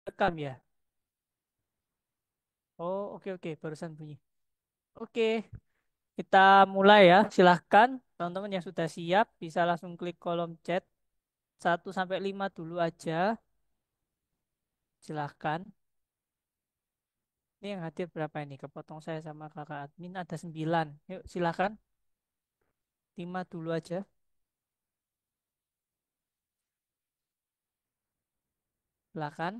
Rekam ya. Oh, oke oke, barusan bunyi. Oke, kita mulai ya. Silahkan teman-teman yang sudah siap bisa langsung klik kolom chat 1 sampai 5 dulu aja. Silahkan. Ini yang hadir berapa ini? Kepotong saya sama kakak admin ada 9. Yuk silahkan 5 dulu aja. Silahkan.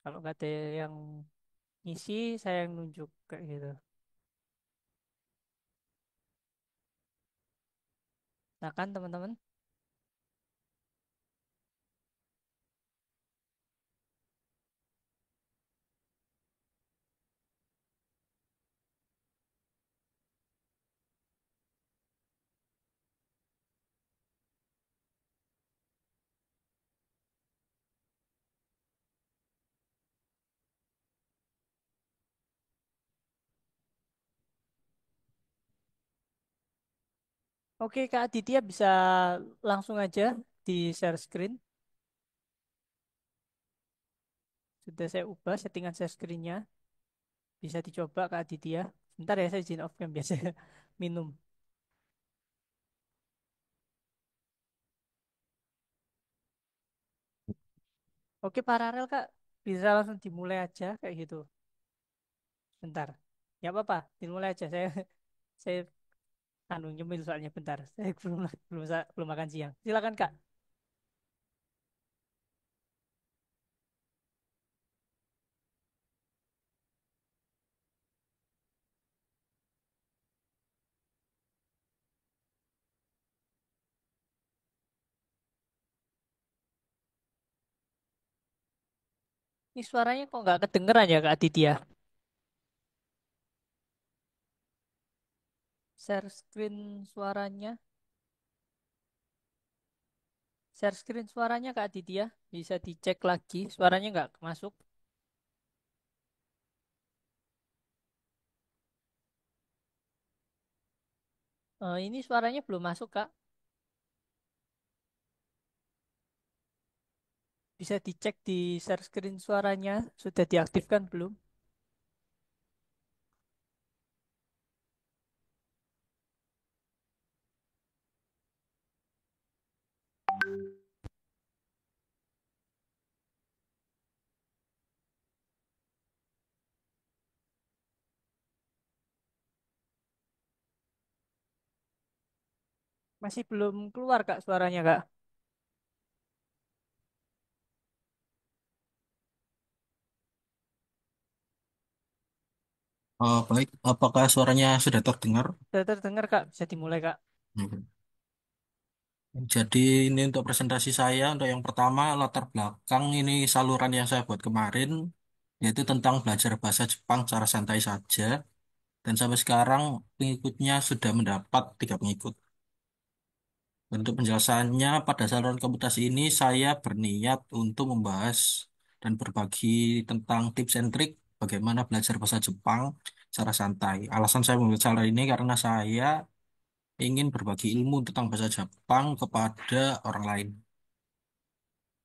Kalau nggak ada yang ngisi, saya yang nunjuk kayak gitu. Silahkan teman-teman. Oke, Kak Aditya bisa langsung aja di share screen. Sudah saya ubah settingan share screen-nya. Bisa dicoba Kak Aditya. Bentar ya, saya izin off cam biasa minum. Oke, paralel Kak. Bisa langsung dimulai aja kayak gitu. Bentar. Ya apa-apa, dimulai aja. Saya nyemil soalnya bentar. Saya belum makan siang. Silakan Kak. Ini suaranya kok nggak kedengeran ya Kak Aditya? Share screen suaranya. Share screen suaranya Kak Aditya. Bisa dicek lagi. Suaranya nggak masuk. Ini suaranya belum masuk Kak. Bisa dicek di share screen suaranya. Sudah diaktifkan belum? Masih belum keluar Kak suaranya Kak. Baik, apakah suaranya sudah terdengar? Sudah terdengar Kak. Bisa dimulai Kak. Mhm. Jadi ini untuk presentasi saya, untuk yang pertama latar belakang ini saluran yang saya buat kemarin, yaitu tentang belajar bahasa Jepang secara santai saja. Dan sampai sekarang pengikutnya sudah mendapat 3 pengikut. Untuk penjelasannya, pada saluran komunitas ini saya berniat untuk membahas dan berbagi tentang tips and trik bagaimana belajar bahasa Jepang secara santai. Alasan saya membuat saluran ini karena saya ingin berbagi ilmu tentang bahasa Jepang kepada orang lain.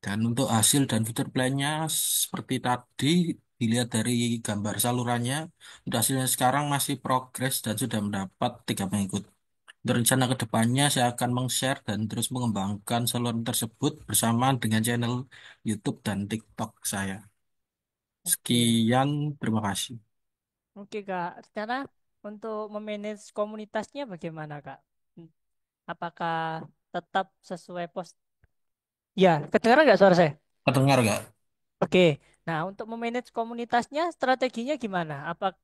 Dan untuk hasil dan fitur plannya seperti tadi dilihat dari gambar salurannya, untuk hasilnya sekarang masih progres dan sudah mendapat 3 pengikut. Untuk rencana ke depannya saya akan meng-share dan terus mengembangkan saluran tersebut bersamaan dengan channel YouTube dan TikTok saya. Oke. Sekian, terima kasih. Oke Kak. Rencana untuk memanage komunitasnya bagaimana Kak? Hmm, Apakah tetap sesuai pos? Ya, kedengaran nggak suara saya? Terdengar gak? Oke. Nah, untuk memanage komunitasnya strateginya gimana? Apa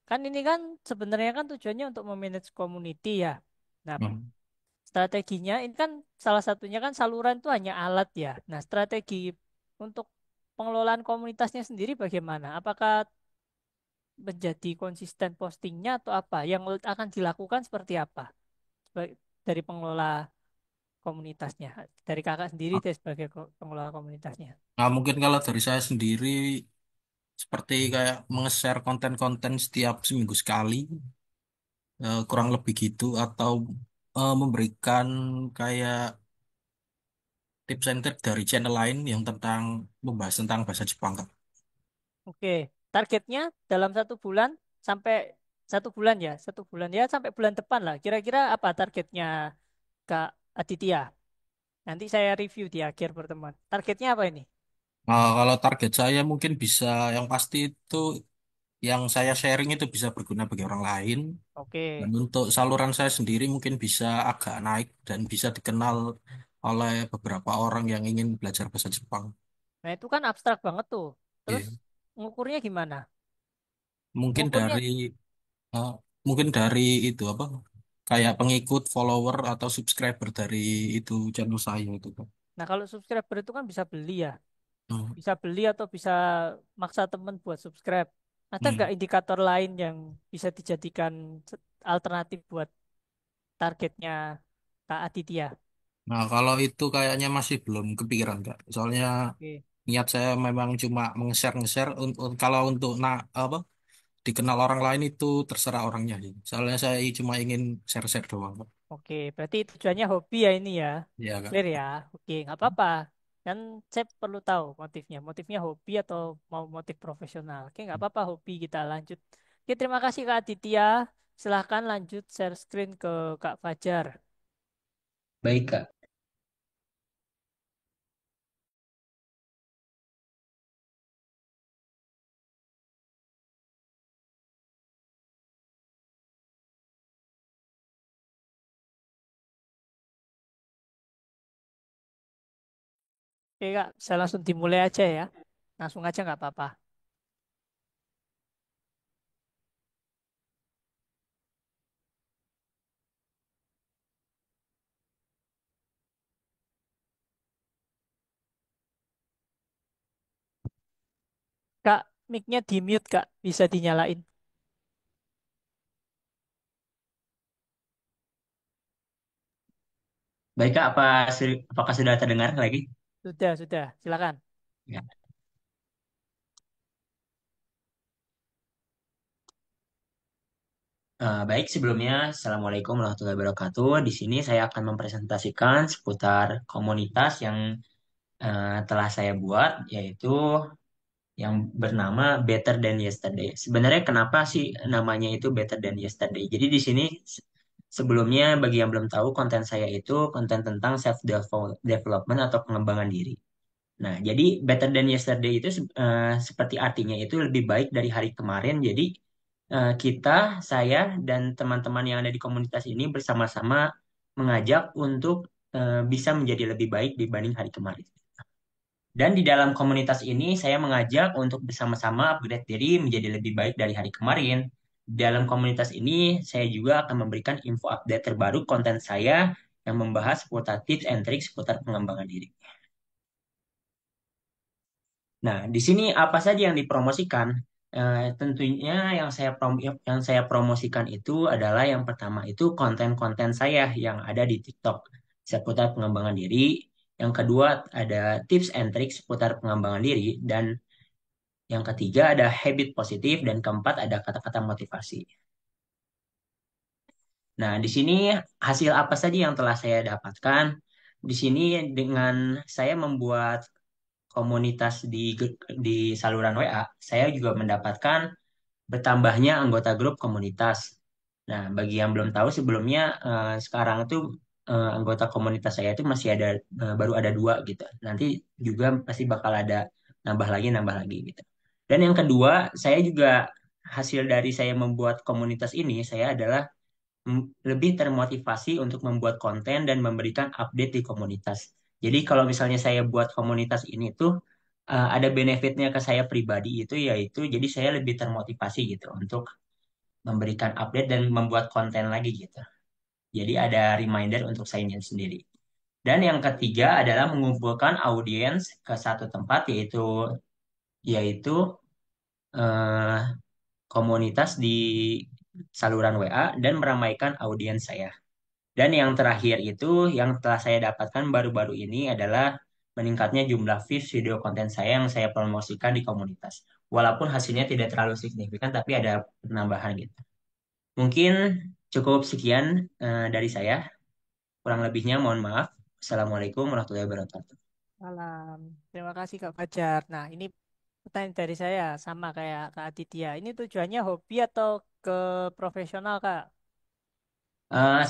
kan ini kan sebenarnya kan tujuannya untuk memanage community ya. Nah, Hmm. strateginya ini kan salah satunya kan saluran itu hanya alat ya. Nah, strategi untuk pengelolaan komunitasnya sendiri bagaimana? Apakah menjadi konsisten postingnya atau apa? Yang akan dilakukan seperti apa? Dari pengelola komunitasnya, dari kakak sendiri deh sebagai pengelola komunitasnya. Nah, mungkin kalau dari saya sendiri seperti kayak menge-share konten-konten setiap seminggu sekali, kurang lebih gitu, atau memberikan kayak tips and trik dari channel lain yang tentang membahas tentang bahasa Jepang, Kak. Oke, targetnya dalam 1 bulan sampai 1 bulan ya, 1 bulan ya sampai bulan depan lah. Kira-kira apa targetnya Kak Aditya? Nanti saya review di akhir pertemuan. Targetnya apa ini? Nah, kalau target saya mungkin bisa yang pasti itu yang saya sharing itu bisa berguna bagi orang lain. Dan Oke. untuk saluran saya sendiri mungkin bisa agak naik dan bisa dikenal oleh beberapa orang yang ingin belajar bahasa Jepang. Nah, itu kan abstrak banget tuh. Terus Iya. ngukurnya gimana? Mungkin Ngukurnya, dari eh, mungkin dari itu apa? Kayak pengikut, follower atau subscriber dari itu channel saya itu, Pak. nah kalau subscriber itu kan bisa beli ya. Hmm. Bisa beli atau bisa maksa temen buat subscribe. Ada Hmm. nggak indikator lain yang bisa dijadikan alternatif buat targetnya Kak Aditya? Nah, kalau itu kayaknya masih belum kepikiran, Kak. Soalnya Oke. niat saya memang cuma nge-share. Kalau untuk apa dikenal orang lain itu terserah orangnya sih. Soalnya saya cuma ingin share-share doang, Kak. Oke, berarti tujuannya hobi ya ini ya. Iya, Kak. Clear ya. Oke, nggak apa-apa. Kan saya perlu tahu motifnya. Motifnya hobi atau mau motif profesional. Oke, nggak apa-apa hobi kita lanjut. Oke, terima kasih Kak Aditya. Silahkan lanjut share screen ke Kak Fajar. Baik, Kak. Oke Kak, saya langsung dimulai aja ya. Langsung aja nggak apa-apa. Kak, mic-nya di mute Kak. Bisa dinyalain. Baik, Kak. Apakah sudah terdengar lagi? Sudah. Silakan. Ya. Baik, sebelumnya, Assalamualaikum warahmatullahi wabarakatuh. Di sini saya akan mempresentasikan seputar komunitas yang telah saya buat, yaitu yang bernama Better Than Yesterday. Sebenarnya kenapa sih namanya itu Better Than Yesterday? Jadi di sini sebelumnya bagi yang belum tahu, konten saya itu konten tentang self development atau pengembangan diri. Nah, jadi better than yesterday itu seperti artinya itu lebih baik dari hari kemarin. Jadi saya dan teman-teman yang ada di komunitas ini bersama-sama mengajak untuk bisa menjadi lebih baik dibanding hari kemarin. Dan di dalam komunitas ini saya mengajak untuk bersama-sama upgrade diri menjadi lebih baik dari hari kemarin. Dalam komunitas ini saya juga akan memberikan info update terbaru konten saya yang membahas seputar tips and tricks seputar pengembangan diri. Nah, di sini apa saja yang dipromosikan? Tentunya yang saya promosikan itu adalah yang pertama itu konten-konten saya yang ada di TikTok seputar pengembangan diri. Yang kedua ada tips and tricks seputar pengembangan diri dan yang ketiga ada habit positif dan keempat ada kata-kata motivasi. Nah, di sini hasil apa saja yang telah saya dapatkan? Di sini dengan saya membuat komunitas di saluran WA, saya juga mendapatkan bertambahnya anggota grup komunitas. Nah, bagi yang belum tahu sebelumnya sekarang itu anggota komunitas saya itu masih ada baru ada 2 gitu. Nanti juga pasti bakal ada nambah lagi gitu. Dan yang kedua, saya juga hasil dari saya membuat komunitas ini, saya adalah lebih termotivasi untuk membuat konten dan memberikan update di komunitas. Jadi kalau misalnya saya buat komunitas ini tuh ada benefitnya ke saya pribadi itu yaitu jadi saya lebih termotivasi gitu untuk memberikan update dan membuat konten lagi gitu. Jadi ada reminder untuk saya sendiri. Dan yang ketiga adalah mengumpulkan audiens ke satu tempat yaitu eh, komunitas di saluran WA dan meramaikan audiens saya. Dan yang terakhir itu yang telah saya dapatkan baru-baru ini adalah meningkatnya jumlah views video konten saya yang saya promosikan di komunitas. Walaupun hasilnya tidak terlalu signifikan, tapi ada penambahan gitu. Mungkin cukup sekian dari saya. Kurang lebihnya mohon maaf. Assalamualaikum warahmatullahi wabarakatuh. Malam. Terima kasih Kak Fajar. Nah, ini pertanyaan dari saya sama kayak Kak Aditya. Ini tujuannya hobi atau ke profesional, Kak?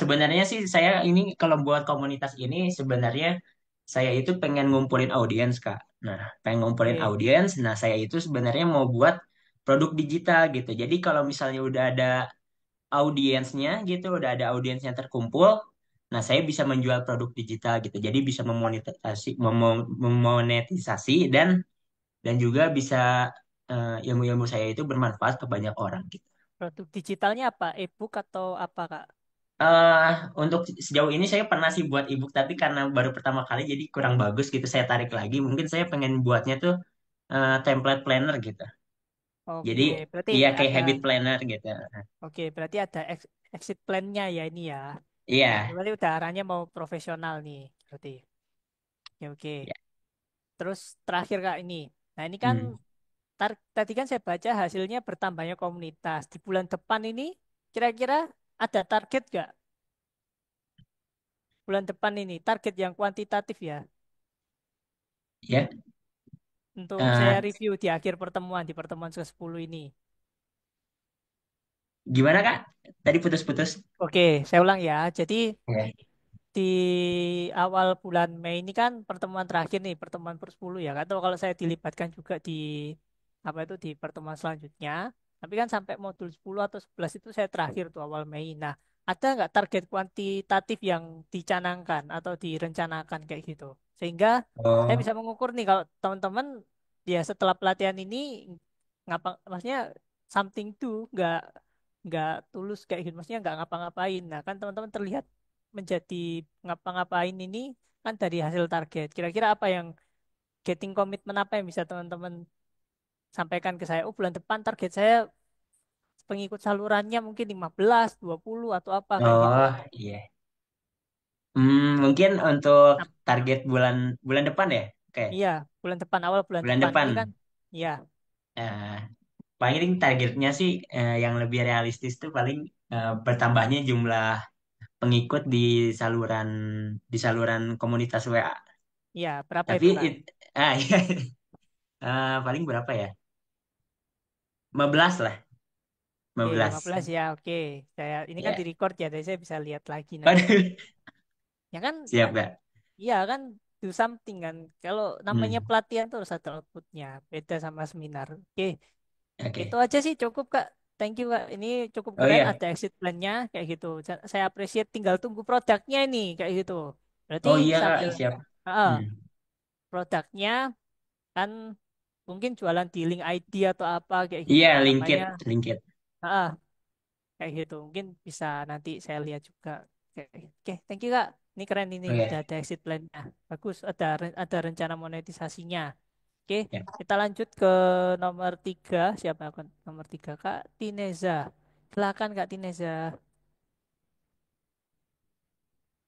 Sebenarnya sih saya ini kalau buat komunitas ini sebenarnya saya itu pengen ngumpulin audiens Kak. Nah, pengen ngumpulin Oke, audiens. Nah, saya itu sebenarnya mau buat produk digital gitu. Jadi kalau misalnya udah ada audiensnya gitu, udah ada audiensnya terkumpul, nah saya bisa menjual produk digital gitu. Jadi bisa memonetisasi dan juga bisa ilmu-ilmu saya itu bermanfaat ke banyak orang gitu. produk digitalnya apa? E-book atau apa, Kak? eh untuk sejauh ini saya pernah sih buat ebook tapi karena baru pertama kali jadi kurang bagus gitu saya tarik lagi. Mungkin saya pengen buatnya tuh template planner gitu. Jadi Oke, berarti iya kayak ada. habit planner gitu. Oke, berarti ada exit plan-nya ya ini ya. Oke, Iya. berarti udah arahnya mau profesional nih, berarti. Oke, oke. Ya. Terus terakhir Kak ini. Nah, ini kan Hmm. tadi kan saya baca hasilnya bertambahnya komunitas. Di bulan depan ini kira-kira ada target nggak? Bulan depan ini target yang kuantitatif ya. Ya. Untuk saya Eh, review di akhir pertemuan, di pertemuan ke-10 ini. Gimana Kak? Tadi putus-putus. Oke, saya ulang ya. Jadi Oke. di awal bulan Mei ini kan pertemuan terakhir nih, pertemuan per 10 ya. Atau kalau saya dilibatkan juga di apa itu di pertemuan selanjutnya. Tapi kan sampai modul 10 atau 11 itu saya terakhir tuh awal Mei. Nah, ada nggak target kuantitatif yang dicanangkan atau direncanakan kayak gitu? Sehingga saya Oh, bisa mengukur nih kalau teman-teman ya setelah pelatihan ini maksudnya something to nggak tulus kayak gitu, maksudnya nggak ngapa-ngapain. Nah, kan teman-teman terlihat menjadi ngapa-ngapain ini kan dari hasil target. Kira-kira apa yang getting komitmen apa yang bisa teman-teman sampaikan ke saya? Oh, bulan depan target saya pengikut salurannya mungkin 15, 20 atau apa kayak gitu. oh iya. Mungkin untuk Nah, target bulan bulan depan ya. Oke, iya, bulan depan awal bulan bulan depan ini kan depan. iya, Eh, Paling targetnya sih yang lebih realistis tuh paling bertambahnya jumlah pengikut di saluran komunitas WA. iya, berapa Tapi itu, Kak? iya, paling berapa ya? 15 lah, Oke, 15. 15 ya. Oke. Saya ini kan Ya. di record ya, jadi saya bisa lihat lagi nanti. Waduh, Ya kan siap Kak. iya kan do something kan. Kalau namanya Hmm, pelatihan tuh harus ada outputnya. Beda sama seminar. Oke, itu oke. aja sih cukup Kak. Thank you Kak. Ini cukup Oh keren. iya. Ada exit plan-nya kayak gitu. Saya appreciate. Tinggal tunggu produknya ini kayak gitu. Berarti Oh iya Kak, sambil siap. ah, Hmm. produknya kan mungkin jualan di link ID atau apa kayak gitu Iya, Kak. linkit, Namanya linkit. ah, kayak gitu. Mungkin bisa nanti saya lihat juga. Oke, oke, thank you Kak. Ini keren ini udah Oke. ada exit plan-nya. Bagus, ada rencana monetisasinya. Oke, Ya. kita lanjut ke nomor 3. Siapa akun nomor 3? Kak Tineza. Silakan Kak Tineza.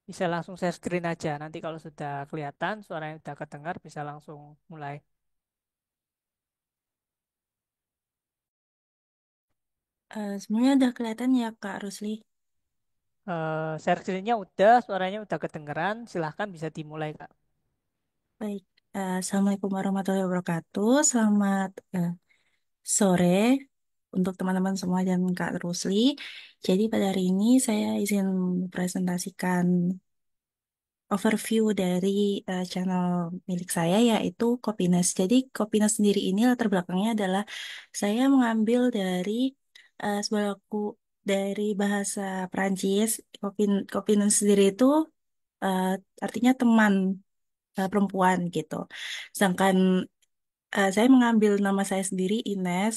Bisa langsung share screen aja. Nanti kalau sudah kelihatan, suaranya sudah kedengar, bisa langsung mulai. Semuanya udah kelihatan ya Kak Rusli. Share screen-nya udah, suaranya udah kedengeran. Silahkan bisa dimulai Kak. Baik, Assalamualaikum warahmatullahi wabarakatuh. Selamat sore untuk teman-teman semua dan Kak Rusli. Jadi pada hari ini saya izin presentasikan overview dari channel milik saya yaitu Kopines. Jadi Kopines sendiri ini latar belakangnya adalah saya mengambil dari sebuah lagu dari bahasa Prancis. Kopines sendiri itu eh, artinya teman perempuan gitu. Sedangkan saya mengambil nama saya sendiri Ines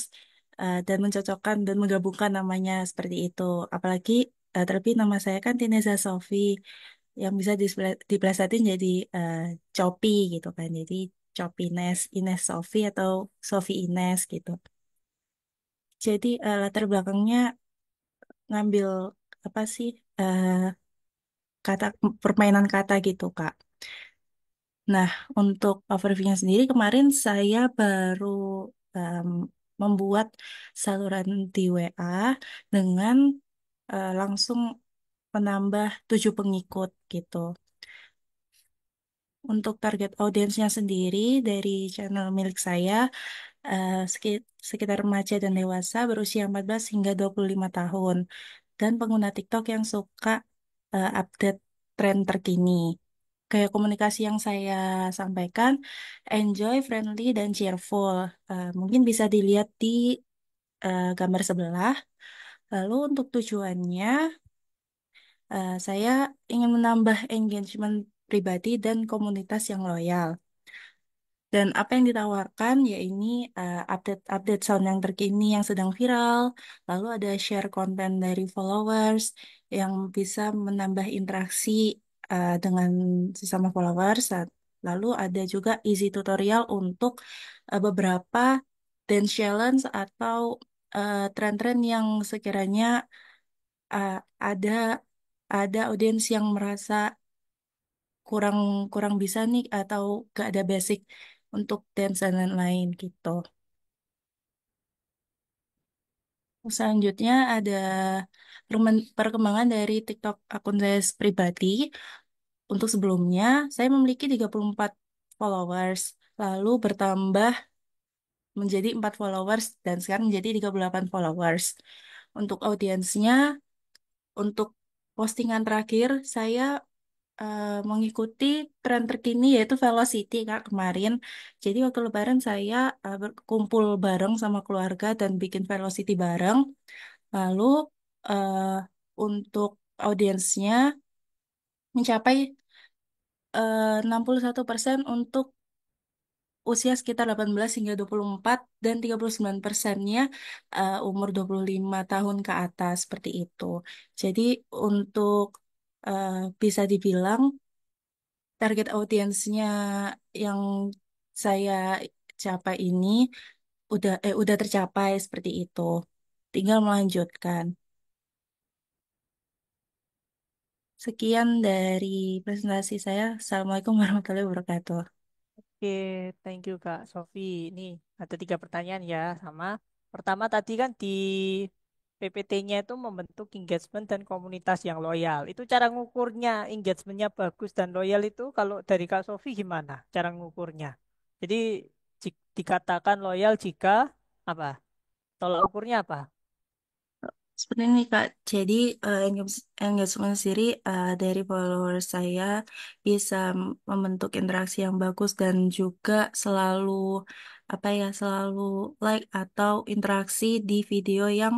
dan mencocokkan dan menggabungkan namanya seperti itu. Apalagi terlebih nama saya kan Tineza Sofi yang bisa diplesetin jadi uh, Copi gitu kan. Jadi Copi Ines, Ines Sofi atau Sofi Ines gitu. Jadi latar belakangnya ngambil apa sih kata permainan kata gitu Kak. Nah, untuk overview-nya sendiri kemarin saya baru em, membuat saluran di WA dengan langsung menambah 7 pengikut gitu. Untuk target audiensnya sendiri dari channel milik saya sekitar remaja dan dewasa berusia 14 hingga 25 tahun. Dan pengguna TikTok yang suka update tren terkini. Kayak komunikasi yang saya sampaikan, enjoy, friendly, dan cheerful. Mungkin bisa dilihat di gambar sebelah. Lalu untuk tujuannya, saya ingin menambah engagement pribadi dan komunitas yang loyal. Dan apa yang ditawarkan ya ini update-update sound yang terkini yang sedang viral, lalu ada share konten dari followers yang bisa menambah interaksi dengan sesama followers. Lalu ada juga easy tutorial untuk beberapa dance challenge atau tren-tren yang sekiranya uh, ada ada audiens yang merasa kurang kurang bisa nih atau gak ada basic untuk dance dan lain-lain gitu. Selanjutnya ada perkembangan dari TikTok akun saya pribadi. Untuk sebelumnya, saya memiliki 34 followers, lalu bertambah menjadi 4 followers, dan sekarang menjadi 38 followers. Untuk audiensnya, untuk postingan terakhir, saya mengikuti tren terkini yaitu Velocity Kak kemarin. Jadi waktu Lebaran saya berkumpul bareng sama keluarga dan bikin Velocity bareng. Lalu eh, untuk audiensnya mencapai 61% untuk usia sekitar 18 hingga 24 dan 39%-nya umur 25 tahun ke atas seperti itu. Jadi untuk eh, bisa dibilang target audiensnya yang saya capai ini udah tercapai seperti itu. Tinggal melanjutkan. Sekian dari presentasi saya. Assalamualaikum warahmatullahi wabarakatuh. Oke, thank you Kak Sofi. Ini ada 3 pertanyaan ya, sama. Pertama tadi kan di PPT-nya itu membentuk engagement dan komunitas yang loyal. Itu cara ngukurnya engagementnya bagus dan loyal itu kalau dari Kak Sofi gimana cara ngukurnya? Jadi dikatakan loyal jika apa? Tolak ukurnya apa? Seperti ini Kak, jadi engagement sendiri dari followers saya bisa membentuk interaksi yang bagus dan juga selalu selalu like atau interaksi di video yang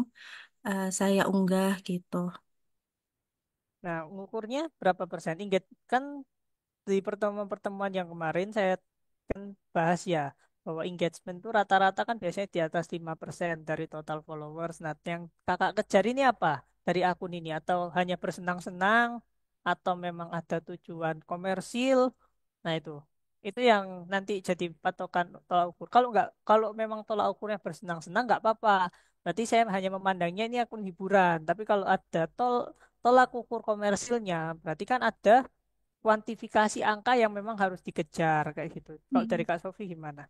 saya unggah gitu. Nah, ngukurnya berapa persen? Ingat kan di pertemuan-pertemuan yang kemarin saya kan bahas ya bahwa engagement itu rata-rata kan biasanya di atas 5% dari total followers. Nah, yang kakak kejar ini apa dari akun ini? Atau hanya bersenang-senang? Atau memang ada tujuan komersil? Nah, itu yang nanti jadi patokan tolak ukur. Kalau memang tolak ukurnya bersenang-senang nggak apa-apa. Berarti saya hanya memandangnya ini akun hiburan. Tapi kalau ada tolak ukur komersilnya, berarti kan ada kuantifikasi angka yang memang harus dikejar kayak gitu. Kalau dari Hmm. Kak Sofi gimana?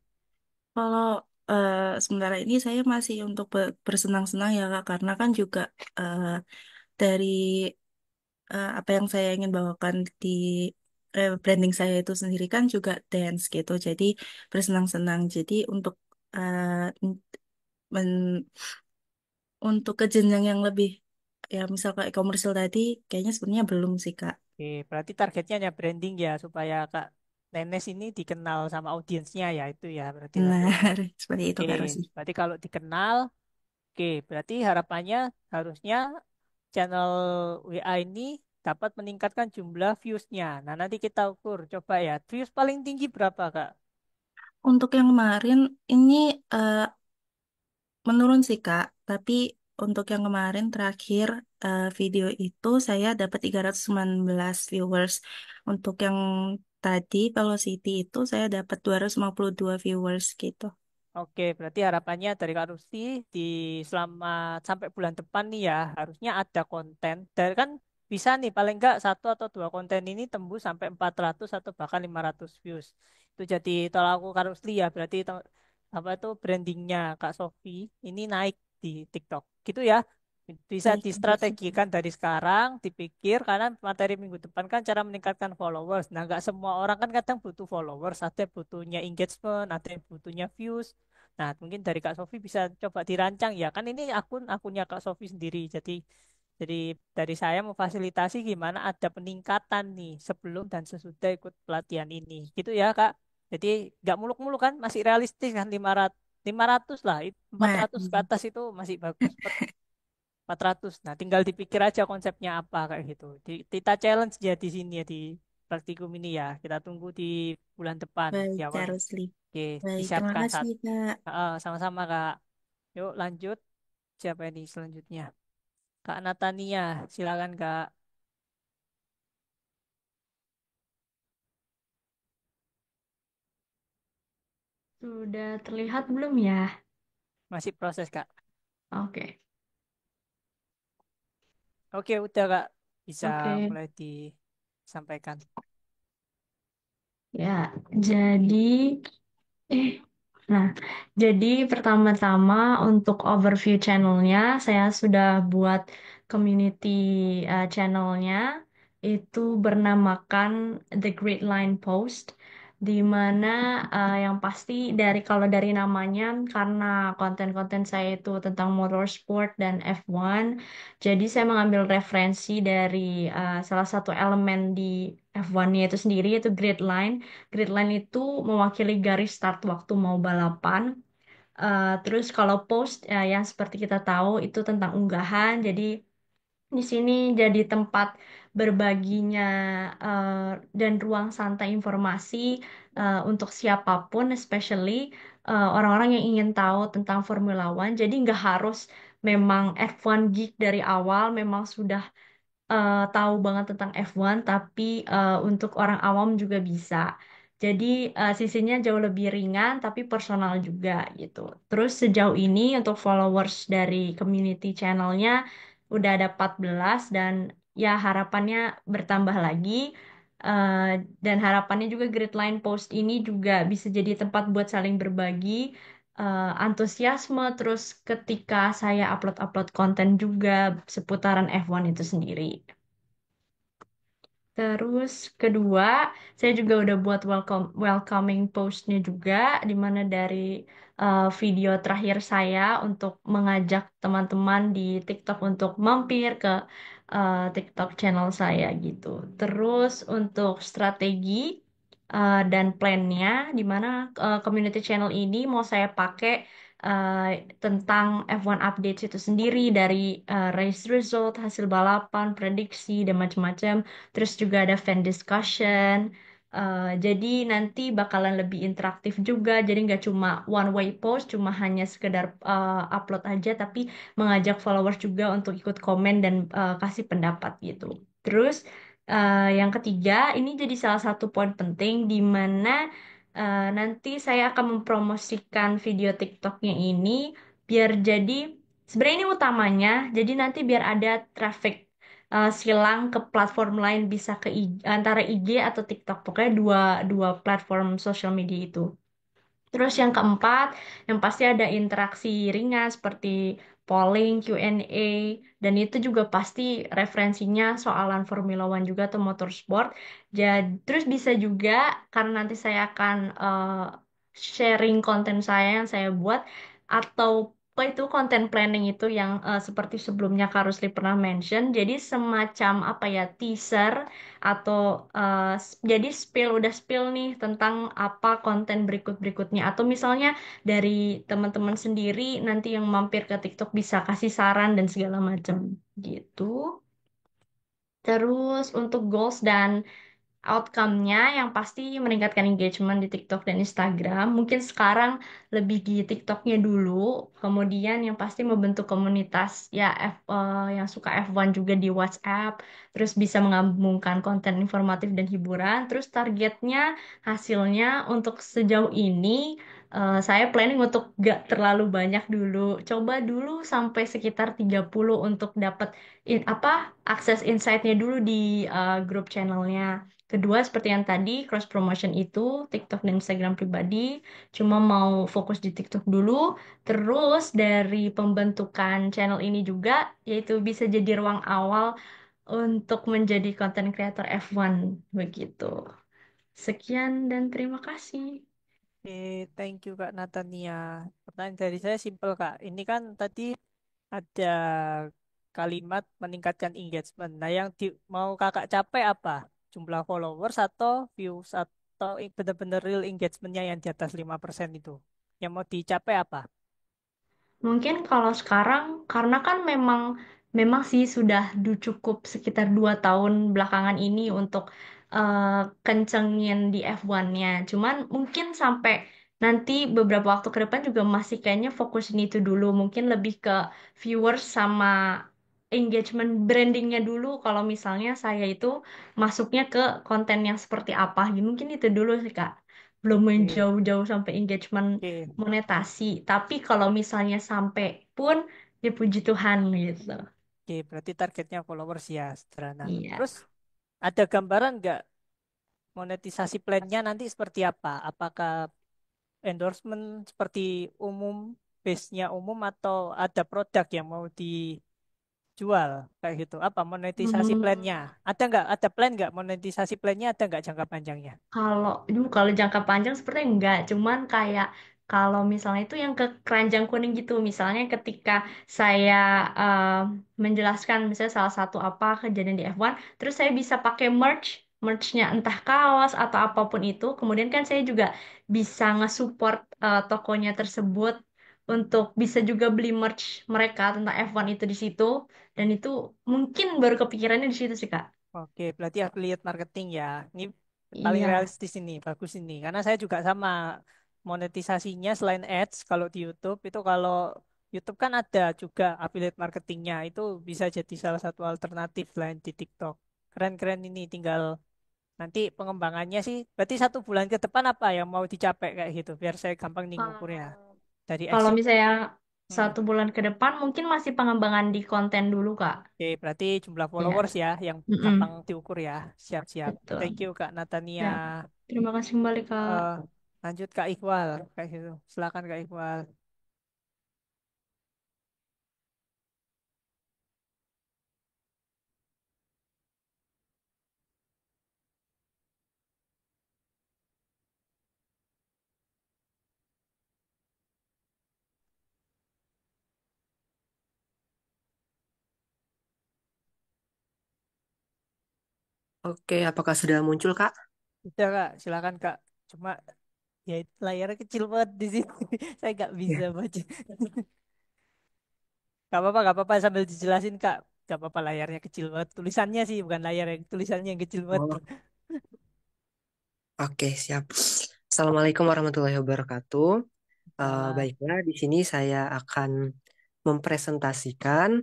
Kalau sementara ini saya masih untuk bersenang-senang ya Kak, karena kan juga eh, dari apa yang saya ingin bawakan di branding saya itu sendiri kan juga dance gitu. Jadi bersenang-senang. Jadi eh, men- untuk ke jenjang yang lebih ya misal kayak komersil tadi kayaknya sebenarnya belum sih Kak. Oke, berarti targetnya hanya branding ya supaya Kak Nenes ini dikenal sama audiensnya ya itu ya berarti Nah, targetnya. seperti itu Oke, Kak Rosi. berarti kalau dikenal, oke, berarti harapannya harusnya channel WA ini dapat meningkatkan jumlah views-nya. Nah, nanti kita ukur coba ya. Views paling tinggi berapa, Kak? Untuk yang kemarin ini eh, menurun sih Kak, tapi untuk yang kemarin terakhir video itu saya dapat 319 viewers. Untuk yang tadi Velocity itu saya dapat 252 viewers gitu. Oke, berarti harapannya dari Kak Rusti di selama sampai bulan depan nih ya, harusnya ada konten. Dan kan bisa nih paling enggak 1 atau 2 konten ini tembus sampai 400 atau bahkan 500 views. Itu jadi tolak ukur Kak Rusli ya, berarti apa itu brandingnya Kak Sofi ini naik di TikTok. Gitu ya. Bisa Baik, distrategikan dari sekarang, dipikir karena materi minggu depan kan cara meningkatkan followers. Nah, nggak semua orang kan kadang butuh followers, ada yang butuhnya engagement, ada yang butuhnya views. Nah, mungkin dari Kak Sofi bisa coba dirancang ya. Kan ini akunnya Kak Sofi sendiri. Jadi dari saya memfasilitasi gimana ada peningkatan nih sebelum dan sesudah ikut pelatihan ini. Gitu ya, Kak. Jadi nggak muluk-muluk kan, masih realistis kan 500 lah, 400 ke Iya. atas itu masih bagus. 400. Nah, tinggal dipikir aja konsepnya apa kayak gitu. Kita challenge ya di sini ya di praktikum ini ya. Kita tunggu di bulan depan Baik, di awal. Kak Rusli. Oke, Baik, terima disiapkan kasih, Kak. sama-sama Kak. Yuk lanjut. Siapa ini selanjutnya? Kak Natania, silakan Kak. Sudah terlihat belum ya? Masih proses Kak. Oke, Oke, udah Kak. Bisa oke. mulai disampaikan. Ya, jadi, eh, nah, jadi pertama-tama untuk overview channelnya, saya sudah buat community channelnya, itu bernamakan The Great Line Post, di mana yang pasti kalau dari namanya, karena konten-konten saya itu tentang motorsport dan F1, jadi saya mengambil referensi dari salah satu elemen di F1-nya itu sendiri, yaitu grid line. Grid line itu mewakili garis start waktu mau balapan. Terus kalau post yang seperti kita tahu itu tentang unggahan. Jadi di sini jadi tempat berbaginya eh, dan ruang santai informasi untuk siapapun, especially orang-orang yang ingin tahu tentang Formula One. Jadi nggak harus memang F1 geek dari awal, memang sudah tahu banget tentang F1, tapi untuk orang awam juga bisa. Jadi sisinya jauh lebih ringan, tapi personal juga gitu. Terus sejauh ini untuk followers dari community channelnya udah ada 14 dan ya harapannya bertambah lagi. Eh, dan harapannya juga Gridline Post ini juga bisa jadi tempat buat saling berbagi antusiasme terus ketika saya upload-upload konten juga seputaran F1 itu sendiri. Terus kedua, saya juga udah buat welcoming postnya juga, di mana dari video terakhir saya untuk mengajak teman-teman di TikTok untuk mampir ke TikTok channel saya gitu. Terus untuk strategi dan plannya, di mana community channel ini mau saya pakai eh, tentang F1 updates itu sendiri dari race result, hasil balapan, prediksi, dan macam-macam. Terus juga ada fan discussion. Jadi nanti bakalan lebih interaktif juga. Jadi nggak cuma one way post, cuma hanya sekedar upload aja, tapi mengajak followers juga untuk ikut komen dan kasih pendapat gitu. Terus yang ketiga, ini jadi salah satu poin penting di mana nanti saya akan mempromosikan video TikToknya ini biar jadi sebenarnya ini utamanya. Jadi nanti biar ada traffic silang ke platform lain bisa ke antara IG atau TikTok. Pokoknya dua dua platform social media itu. Terus yang keempat, yang pasti ada interaksi ringan seperti polling, Q&A, dan itu juga pasti referensinya soalan Formula One juga atau motorsport. Jadi, terus bisa juga karena nanti saya akan sharing konten saya yang saya buat atau apa itu konten planning itu yang seperti sebelumnya Kak Rusli pernah mention. Jadi semacam apa ya teaser atau jadi udah spill nih tentang apa konten berikut-berikutnya atau misalnya dari teman-teman sendiri nanti yang mampir ke TikTok bisa kasih saran dan segala macam gitu. Terus untuk goals dan outcome-nya yang pasti meningkatkan engagement di TikTok dan Instagram. Mungkin sekarang lebih di TikToknya dulu, kemudian yang pasti membentuk komunitas ya yang suka F1 juga di WhatsApp, terus bisa menggabungkan konten informatif dan hiburan. Terus targetnya hasilnya untuk sejauh ini saya planning untuk gak terlalu banyak dulu. Coba dulu sampai sekitar 30 untuk dapat apa akses insight-nya dulu di grup channelnya. Kedua, seperti yang tadi, cross promotion itu TikTok dan Instagram pribadi, cuma mau fokus di TikTok dulu. Terus dari pembentukan channel ini juga, yaitu bisa jadi ruang awal untuk menjadi content creator F1 begitu. Sekian dan terima kasih. Thank you Kak Natania. Pertanyaan dari saya simpel Kak. Ini kan tadi ada kalimat meningkatkan engagement. Nah, yang mau Kakak capai apa? Jumlah followers atau views atau benar-benar real engagementnya yang di atas 5% itu? Yang mau dicapai apa? Mungkin kalau sekarang karena kan memang memang sih sudah cukup sekitar 2 tahun belakangan ini untuk eh, kencengin di F1-nya. Cuman mungkin sampai nanti beberapa waktu ke depan juga masih kayaknya fokusin itu dulu. Mungkin lebih ke viewers sama engagement brandingnya dulu. Kalau misalnya saya itu masuknya ke konten yang seperti apa, gitu. Mungkin itu dulu sih Kak. Belum Oke, menjauh-jauh sampai engagement oke, monetasi. Tapi kalau misalnya sampai pun, ya puji Tuhan gitu. oke. Berarti targetnya followers ya, sederhana. Iya. Terus ada gambaran nggak monetisasi plan-nya nanti seperti apa? Apakah endorsement seperti umum, base-nya umum atau ada produk yang mau dijual kayak gitu? Apa monetisasi Hmm, plan-nya? Ada nggak? Ada plan nggak? Monetisasi plan-nya ada nggak jangka panjangnya? kalau jangka panjang sepertinya enggak, cuman kayak kalau misalnya itu yang ke keranjang kuning gitu, misalnya ketika saya eh, menjelaskan misalnya salah satu apa kejadian di F1, terus saya bisa pakai merchnya entah kaos atau apapun itu, kemudian kan saya juga bisa nge-support tokonya tersebut untuk bisa juga beli merch mereka tentang F1 itu di situ, dan itu mungkin baru kepikirannya di situ sih Kak. Oke, berarti affiliate marketing ya. Ini paling Iya. realistis ini, bagus ini. Karena saya juga sama monetisasinya selain ads kalau di YouTube itu kalau YouTube kan ada juga affiliate marketingnya itu bisa jadi salah satu alternatif selain di TikTok. Keren-keren ini tinggal nanti pengembangannya sih. Berarti 1 bulan ke depan apa yang mau dicapai kayak gitu biar saya gampang nih ngukurnya dari Kalau exit. misalnya Hmm. 1 bulan ke depan mungkin masih pengembangan di konten dulu, Kak. Oke, berarti jumlah Iya. followers ya yang gampang Mm-mm. diukur ya. Siap-siap. Thank Betul. you Kak Natania. Ya. Terima kasih kembali, Kak. Eh, lanjut Kak Iqbal kayak gitu. Silakan Kak Iqbal. Oke, apakah sudah muncul, Kak? Udah Kak, silakan Kak. Cuma ya layarnya kecil banget di sini. Saya nggak bisa Ya. baca. Gak apa-apa sambil dijelasin Kak. Gak apa-apa layarnya kecil banget. Tulisannya sih bukan layar yang tulisannya yang kecil banget. Oh, oke, siap. Assalamualaikum warahmatullahi wabarakatuh. Salah. Baiklah, di sini saya akan mempresentasikan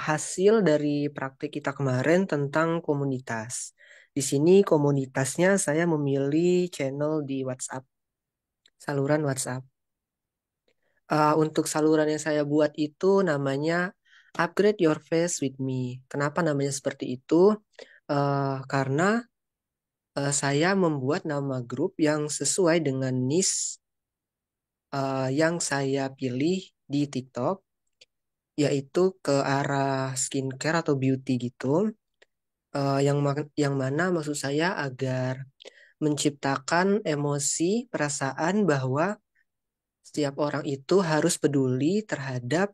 hasil dari praktik kita kemarin tentang komunitas. Di sini komunitasnya saya memilih channel di WhatsApp, saluran WhatsApp. Untuk saluran yang saya buat itu namanya Upgrade Your Face with Me. Kenapa namanya seperti itu? Karena saya membuat nama grup yang sesuai dengan niche yang saya pilih di TikTok, yaitu ke arah skincare atau beauty gitu. Yang mana maksud saya agar menciptakan emosi, perasaan bahwa setiap orang itu harus peduli terhadap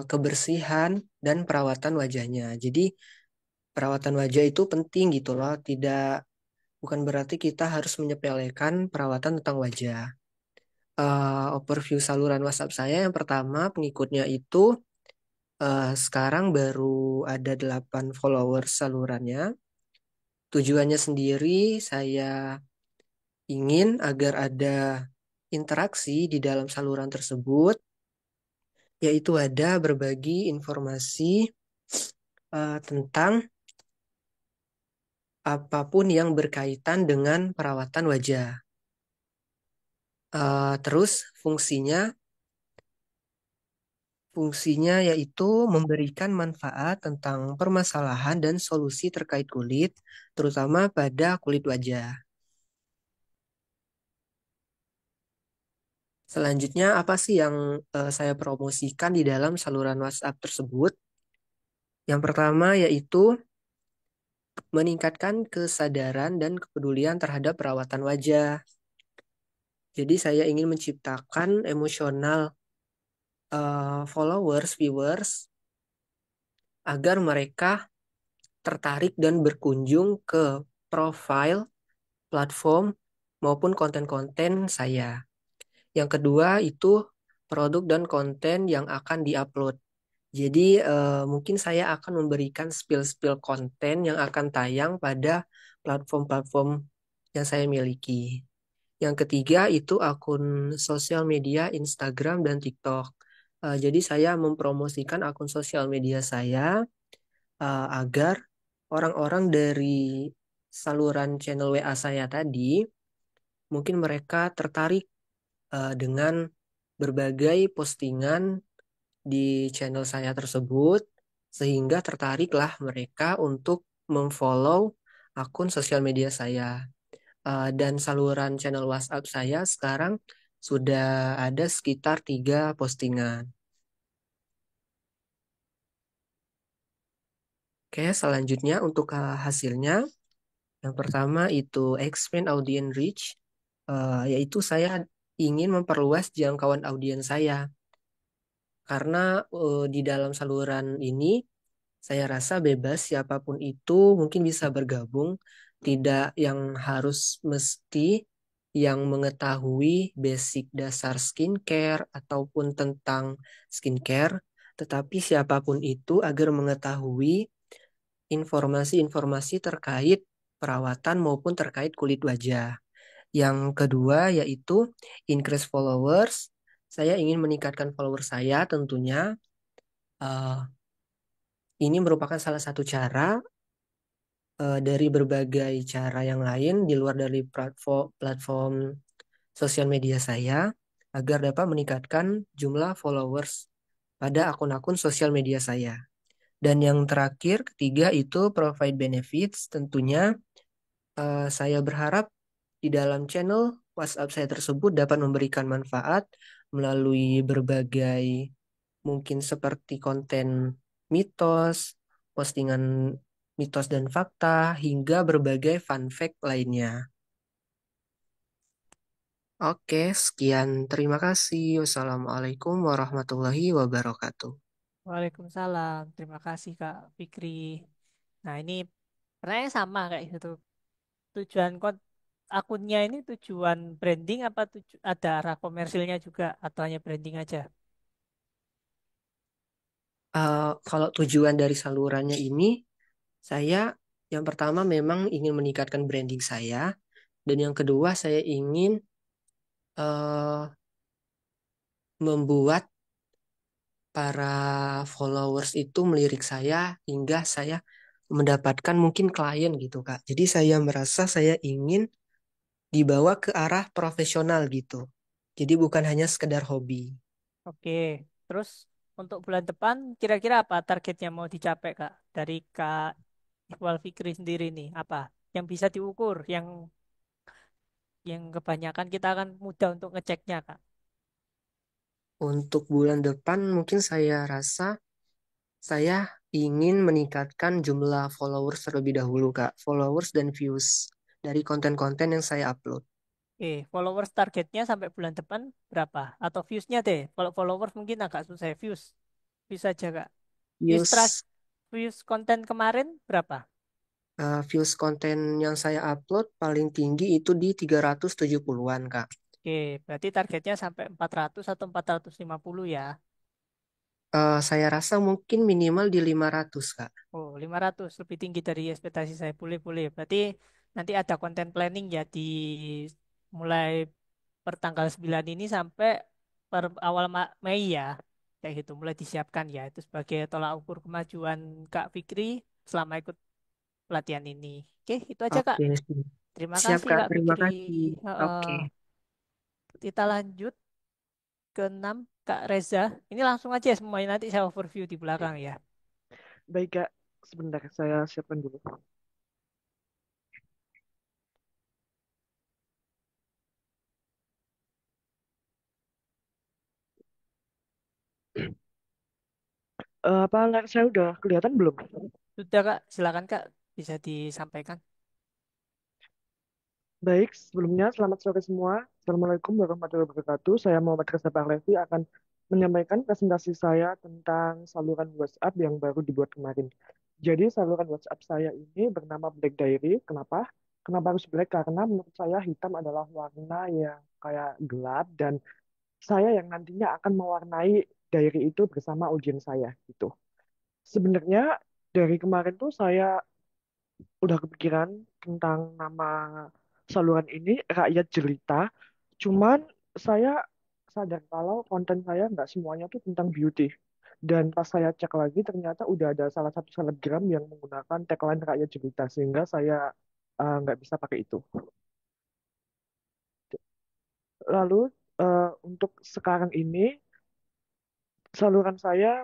kebersihan dan perawatan wajahnya. Jadi perawatan wajah itu penting gitu loh, bukan berarti kita harus menyepelekan perawatan tentang wajah. Overview saluran WhatsApp saya yang pertama pengikutnya itu sekarang baru ada 8 followers salurannya. Tujuannya sendiri saya ingin agar ada interaksi di dalam saluran tersebut, yaitu ada berbagi informasi tentang apapun yang berkaitan dengan perawatan wajah. Terus fungsinya yaitu memberikan manfaat tentang permasalahan dan solusi terkait kulit, terutama pada kulit wajah. Selanjutnya, apa sih yang saya promosikan di dalam saluran WhatsApp tersebut? Yang pertama yaitu meningkatkan kesadaran dan kepedulian terhadap perawatan wajah. Jadi saya ingin menciptakan emosional followers, viewers, agar mereka tertarik dan berkunjung ke profile, platform, maupun konten-konten saya. Yang kedua itu produk dan konten yang akan diupload. Jadi mungkin saya akan memberikan spill-spill konten yang akan tayang pada platform-platform yang saya miliki. Yang ketiga itu akun sosial media Instagram dan TikTok. Jadi saya mempromosikan akun sosial media saya agar orang-orang dari saluran channel WA saya tadi mungkin mereka tertarik dengan berbagai postingan di channel saya tersebut sehingga tertariklah mereka untuk memfollow akun sosial media saya. Dan saluran channel WhatsApp saya sekarang sudah ada sekitar 3 postingan. Oke, selanjutnya untuk hasilnya, yang pertama itu expand audience reach, yaitu saya ingin memperluas jangkauan audiens saya. Karena di dalam saluran ini saya rasa bebas siapapun itu mungkin bisa bergabung, tidak yang harus mesti yang mengetahui basic dasar skincare ataupun tentang skincare, tetapi siapapun itu agar mengetahui informasi-informasi terkait perawatan maupun terkait kulit wajah. Yang kedua yaitu increase followers. Saya ingin meningkatkan follower saya tentunya. Eh, ini merupakan salah satu cara dari berbagai cara yang lain di luar dari platform sosial media saya agar dapat meningkatkan jumlah followers pada akun-akun sosial media saya. Dan yang terakhir, ketiga itu provide benefits. Tentunya saya berharap di dalam channel WhatsApp saya tersebut dapat memberikan manfaat melalui berbagai mungkin seperti konten mitos, postingan mitos dan fakta, hingga berbagai fun fact lainnya. Oke, sekian. Terima kasih. Wassalamualaikum warahmatullahi wabarakatuh. Waalaikumsalam. Terima kasih Kak Fikri. Nah, ini pertanyaan sama kayak gitu. Tujuan akunnya ini tujuan branding apa ada arah komersilnya juga atau hanya branding aja? Kalau tujuan dari salurannya ini, saya yang pertama memang ingin meningkatkan branding saya, dan yang kedua saya ingin eh, membuat para followers itu melirik saya hingga saya mendapatkan mungkin klien gitu Kak. Jadi saya merasa saya ingin dibawa ke arah profesional gitu. Jadi bukan hanya sekedar hobi. Oke. Terus untuk bulan depan kira-kira apa targetnya mau dicapai Kak? Dari Kak Iqbal Fikri sendiri nih, apa yang bisa diukur, yang kebanyakan kita akan mudah untuk ngeceknya Kak? Untuk bulan depan mungkin saya rasa saya ingin meningkatkan jumlah followers terlebih dahulu Kak. Followers dan views dari konten-konten yang saya upload. Followers targetnya sampai bulan depan berapa? Atau viewsnya deh. Kalau followers mungkin agak susah. Views aja Kak. Views trust, Views views konten kemarin berapa? views konten yang saya upload paling tinggi itu di 370-an Kak. Berarti targetnya sampai 400 atau 450 ya. Saya rasa mungkin minimal di 500 Kak. Oh, 500 lebih tinggi dari ekspektasi saya. Boleh, boleh. Berarti nanti ada konten planning ya di mulai per tanggal 9 ini sampai per awal Mei ya. Kayak gitu, mulai disiapkan ya. Itu sebagai tolak ukur kemajuan Kak Fikri selama ikut pelatihan ini. Oke, itu aja Kak. Oke, Terima siap kasih Kak. Kak Terima Fikri. kasih. Heeh. Oke. Kita lanjut ke 6 Kak Reza. Ini langsung aja semuanya nanti saya overview di belakang ya. Baik, Kak. Sebentar, saya siapkan dulu. Apa layar saya udah kelihatan belum? Sudah Kak, silakan Kak bisa disampaikan. Baik, sebelumnya selamat sore semua. Assalamualaikum warahmatullahi wabarakatuh. Saya Muhammad Reza Pahlevi akan menyampaikan presentasi saya tentang saluran WhatsApp yang baru dibuat kemarin. Jadi saluran WhatsApp saya ini bernama Black Diary. Kenapa? Kenapa harus black? Karena menurut saya hitam adalah warna yang kayak gelap dan saya yang nantinya akan mewarnai diary itu bersama audiens saya gitu. Sebenarnya dari kemarin tuh saya udah kepikiran tentang nama saluran ini Rakyat Jelita. Cuman saya sadar kalau konten saya nggak semuanya tuh tentang beauty. Dan pas saya cek lagi ternyata udah ada salah satu selebgram yang menggunakan tagline Rakyat Jelita sehingga saya nggak bisa pakai itu. Lalu untuk sekarang ini saluran saya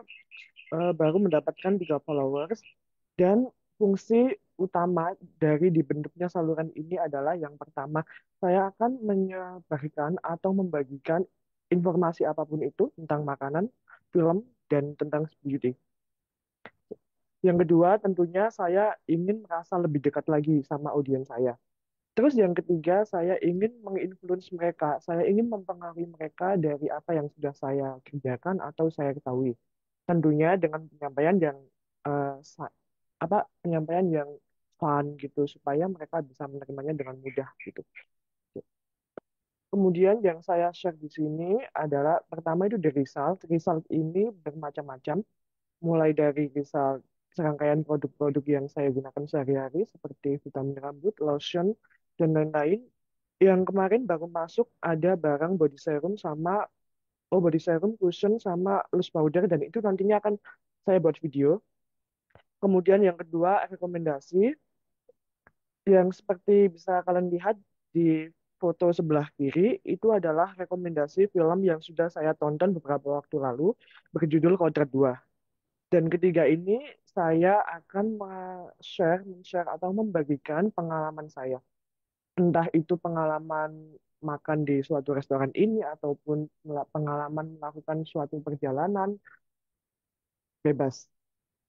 baru mendapatkan 3 followers dan fungsi utama dari dibentuknya saluran ini adalah yang pertama, saya akan menyebarkan atau membagikan informasi apapun itu tentang makanan, film, dan tentang beauty. Yang kedua, tentunya saya ingin merasa lebih dekat lagi sama audiens saya. Terus yang ketiga, saya ingin menginfluence mereka. Saya ingin mempengaruhi mereka dari apa yang sudah saya kerjakan atau saya ketahui. Tentunya dengan penyampaian yang eh, sa- penyampaian yang fun gitu supaya mereka bisa menerimanya dengan mudah gitu. Kemudian yang saya share di sini adalah pertama itu the result. Result ini bermacam-macam, mulai dari result serangkaian produk-produk yang saya gunakan sehari-hari seperti vitamin rambut, lotion, dan lain-lain. Yang kemarin baru masuk ada barang body serum sama body serum, cushion sama loose powder dan itu nantinya akan saya buat video. Kemudian yang kedua rekomendasi yang seperti bisa kalian lihat di foto sebelah kiri itu adalah rekomendasi film yang sudah saya tonton beberapa waktu lalu berjudul Kodrat 2. Dan ketiga ini saya akan men-share atau membagikan pengalaman saya. Entah itu pengalaman makan di suatu restoran ini ataupun pengalaman melakukan suatu perjalanan bebas.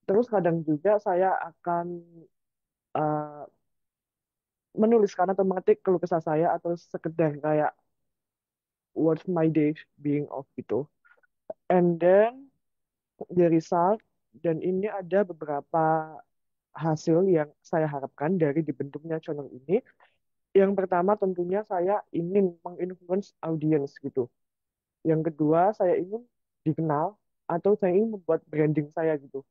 Terus kadang juga saya akan uh, menuliskan atau mengetik keluh kesah saya atau sekedar kayak what's my day being off gitu. And then the result dan ini ada beberapa hasil yang saya harapkan dari dibentuknya channel ini. Yang pertama tentunya saya ingin menginfluence audience gitu. Yang kedua saya ingin dikenal atau saya ingin membuat branding saya gitu.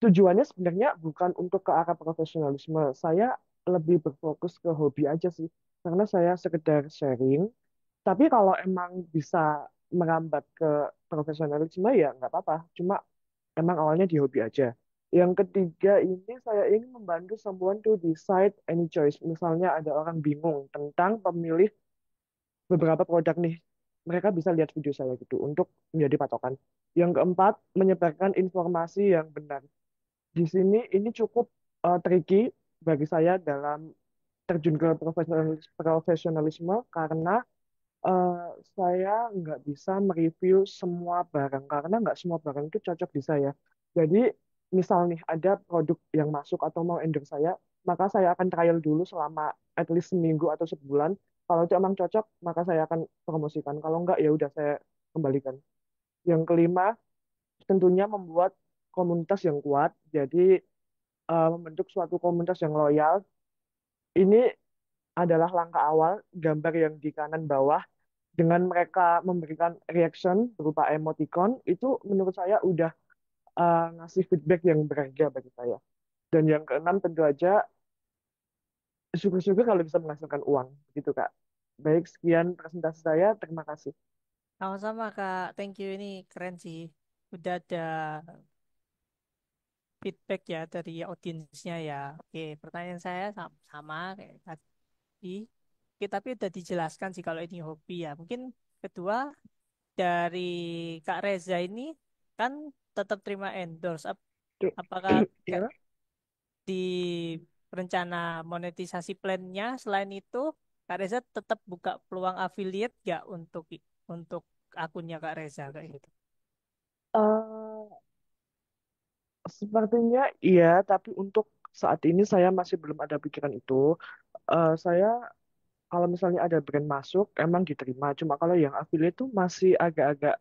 Tujuannya sebenarnya bukan untuk ke arah profesionalisme. Saya lebih berfokus ke hobi aja sih. Karena saya sekedar sharing. Tapi kalau emang bisa merambat ke profesionalisme ya nggak apa-apa. Cuma emang awalnya di hobi aja. Yang ketiga ini saya ingin membantu someone to decide any choice. Misalnya ada orang bingung tentang pemilih beberapa produk nih. Mereka bisa lihat video saya gitu untuk menjadi patokan. Yang keempat, menyebarkan informasi yang benar. Di sini ini cukup tricky bagi saya dalam terjun ke profesionalisme karena eh, saya nggak bisa mereview semua barang karena nggak semua barang itu cocok di saya. Jadi misal nih ada produk yang masuk atau mau endorse saya, maka saya akan trial dulu selama at least seminggu atau sebulan. Kalau itu emang cocok, maka saya akan promosikan. Kalau enggak, ya udah saya kembalikan. Yang kelima, tentunya membuat komunitas yang kuat. Jadi membentuk suatu komunitas yang loyal. Ini adalah langkah awal, gambar yang di kanan bawah dengan mereka memberikan reaction berupa emoticon itu menurut saya udah ngasih feedback yang berharga bagi saya. Dan yang keenam tentu aja syukur-syukur kalau bisa menghasilkan uang gitu Kak. Baik, sekian presentasi saya. Terima kasih. Sama-sama Kak, thank you ini keren sih. Udah ada feedback ya dari audiensnya ya. Oke, pertanyaan saya sama kayak tadi. Oke, tapi udah dijelaskan sih kalau ini hobi ya. Mungkin kedua dari Kak Reza ini kan tetap terima endorse. Apakah Ya. di rencana monetisasi plannya selain itu Kak Reza tetap buka peluang affiliate nggak untuk akunnya Kak Reza kayak gitu? Eh, sepertinya iya, tapi untuk saat ini saya masih belum ada pikiran itu. Saya kalau misalnya ada brand masuk, emang diterima. Cuma kalau yang affiliate tuh masih agak-agak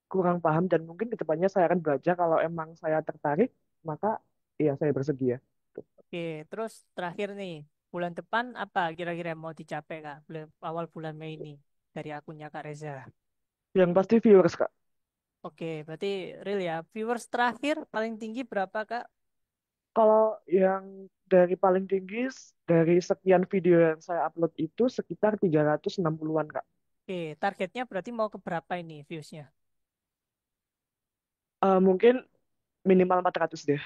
kurang paham dan mungkin kedepannya saya akan belajar kalau emang saya tertarik, maka iya saya bersedia. Tuh. Oke, terus terakhir nih, bulan depan apa kira-kira yang mau dicapai Kak? Awal bulan Mei ini dari akunnya Kak Reza. Yang pasti viewers, Kak. Oke, berarti real ya. Viewers terakhir paling tinggi berapa Kak? Kalau yang dari paling tinggi dari sekian video yang saya upload itu sekitar 360-an, Kak. Oke, targetnya berarti mau ke berapa ini viewsnya? Mungkin minimal 400 deh.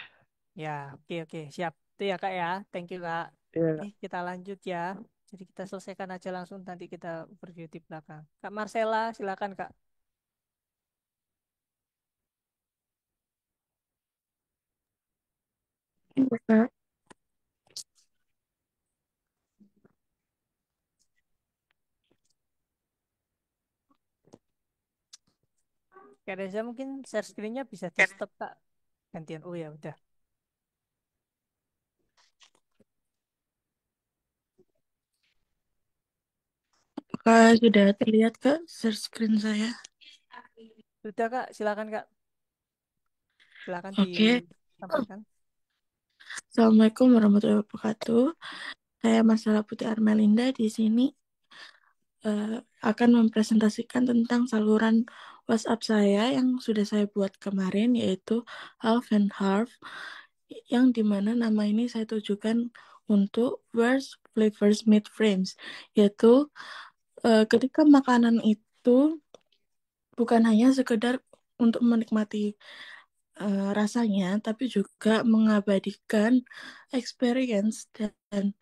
Ya, oke oke, siap. Itu ya Kak ya. Thank you Kak. Oke, Ya, kita lanjut ya. Jadi kita selesaikan aja langsung nanti kita overview di belakang. Kak Marcella, silakan Kak. Kak. Kak Reza mungkin share screen-nya bisa di stop Kak. Gantian. Oh ya udah. Kak, sudah terlihat Kak share screen saya. Sudah Kak, silakan Kak. Silakan Oke, disampaikan. Assalamualaikum warahmatullahi wabarakatuh. Saya Marcella Putih Armelinda di sini akan mempresentasikan tentang saluran WhatsApp saya yang sudah saya buat kemarin, yaitu Half and Half, yang dimana nama ini saya tujukan untuk Words, Flavors, Meet Frames, yaitu ketika makanan itu bukan hanya sekedar untuk menikmati rasanya, tapi juga mengabadikan experience dan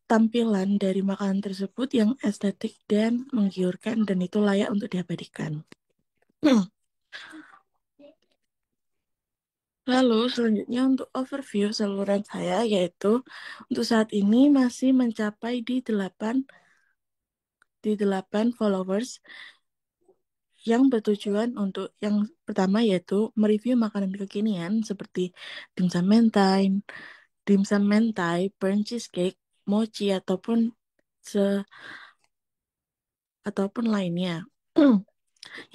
tampilan dari makanan tersebut yang estetik dan menggiurkan dan itu layak untuk diabadikan. Lalu selanjutnya untuk overview saluran saya yaitu untuk saat ini masih mencapai di 8 followers yang bertujuan untuk yang pertama yaitu mereview makanan kekinian seperti dimsum mentai, burnt cheesecake, mochi se ataupun lainnya.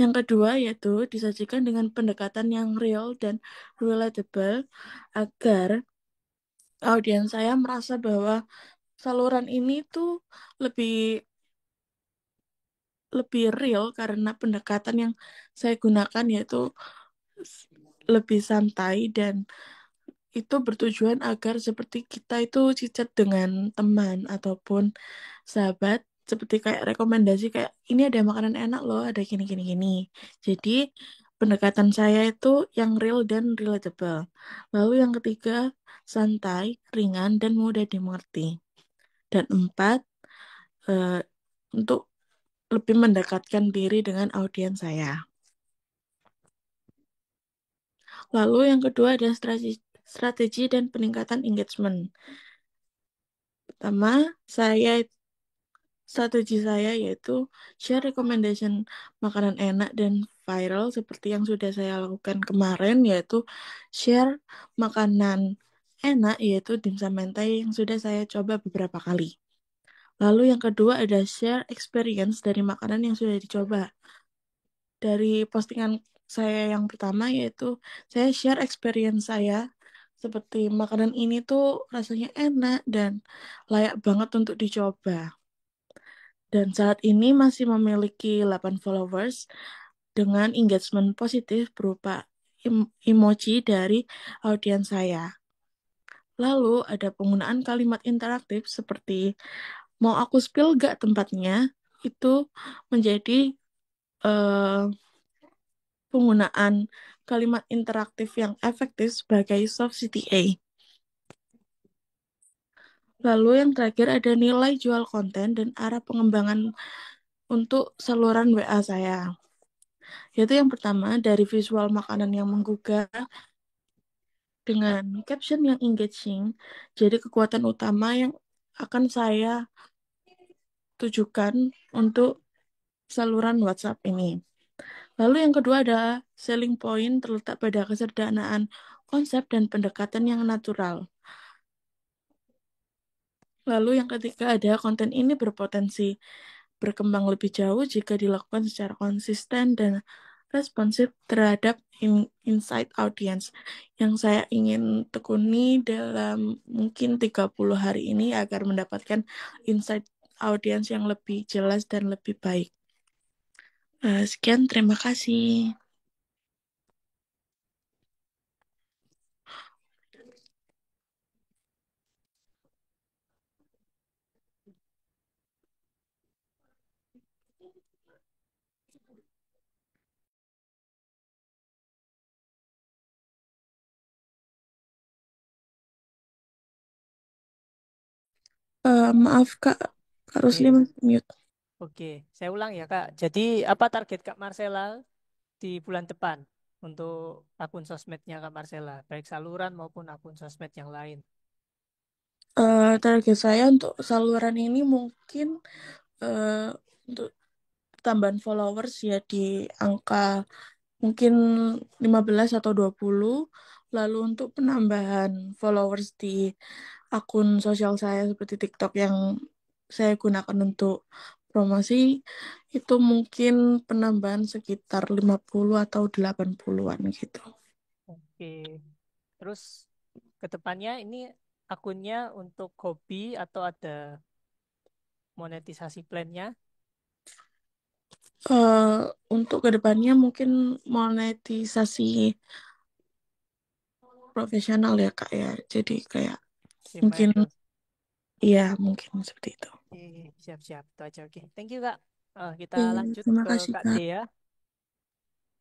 Yang kedua yaitu disajikan dengan pendekatan yang real dan relatable agar audiens saya merasa bahwa saluran ini tuh lebih lebih real karena pendekatan yang saya gunakan yaitu lebih santai dan itu bertujuan agar seperti kita itu cicat dengan teman ataupun sahabat seperti kayak rekomendasi kayak ini ada makanan enak loh ada gini gini gini jadi pendekatan saya itu yang real dan relatable lalu yang ketiga santai ringan dan mudah dimengerti dan empat eh, untuk lebih mendekatkan diri dengan audiens saya lalu yang kedua ada strategi dan peningkatan engagement pertama saya strategi saya yaitu share recommendation makanan enak dan viral seperti yang sudah saya lakukan kemarin yaitu share makanan enak yaitu dimsum mentai yang sudah saya coba beberapa kali. Lalu yang kedua ada share experience dari makanan yang sudah dicoba. Dari postingan saya yang pertama yaitu saya share experience saya seperti makanan ini tuh rasanya enak dan layak banget untuk dicoba. Dan saat ini masih memiliki 8 followers dengan engagement positif berupa emoji dari audiens saya. Lalu ada penggunaan kalimat interaktif seperti mau aku spill gak tempatnya itu menjadi eh, penggunaan kalimat interaktif yang efektif sebagai soft CTA. Lalu yang terakhir ada nilai jual konten dan arah pengembangan untuk saluran WA saya. Yaitu yang pertama dari visual makanan yang menggugah dengan caption yang engaging. Jadi kekuatan utama yang akan saya tujukan untuk saluran WhatsApp ini. Lalu yang kedua ada selling point terletak pada kesederhanaan konsep dan pendekatan yang natural. Lalu yang ketiga ada konten ini berpotensi berkembang lebih jauh jika dilakukan secara konsisten dan responsif terhadap insight audience. Yang saya ingin tekuni dalam mungkin 30 hari ini agar mendapatkan insight audience yang lebih jelas dan lebih baik. Sekian, terima kasih. Maaf Kak, Kak Rusli Oke, mute. oke. Saya ulang ya Kak. Jadi apa target Kak Marcella di bulan depan untuk akun sosmednya Kak Marcella, baik saluran maupun akun sosmed yang lain? Target saya untuk saluran ini mungkin eh, untuk tambahan followers ya di angka mungkin 15 atau 20. Lalu untuk penambahan followers di akun sosial saya seperti TikTok yang saya gunakan untuk promosi itu mungkin penambahan sekitar 50 atau 80-an gitu. Oke. Terus ke depannya ini akunnya untuk hobi atau ada monetisasi plannya? Eh, untuk kedepannya mungkin monetisasi profesional ya Kak ya. Jadi kayak mungkin Gimana? ya mungkin seperti itu. Siap-siap. Itu aja. Oke. Thank you Kak. Kita Iya, lanjut terima ke kasih Kak Kak. Dea.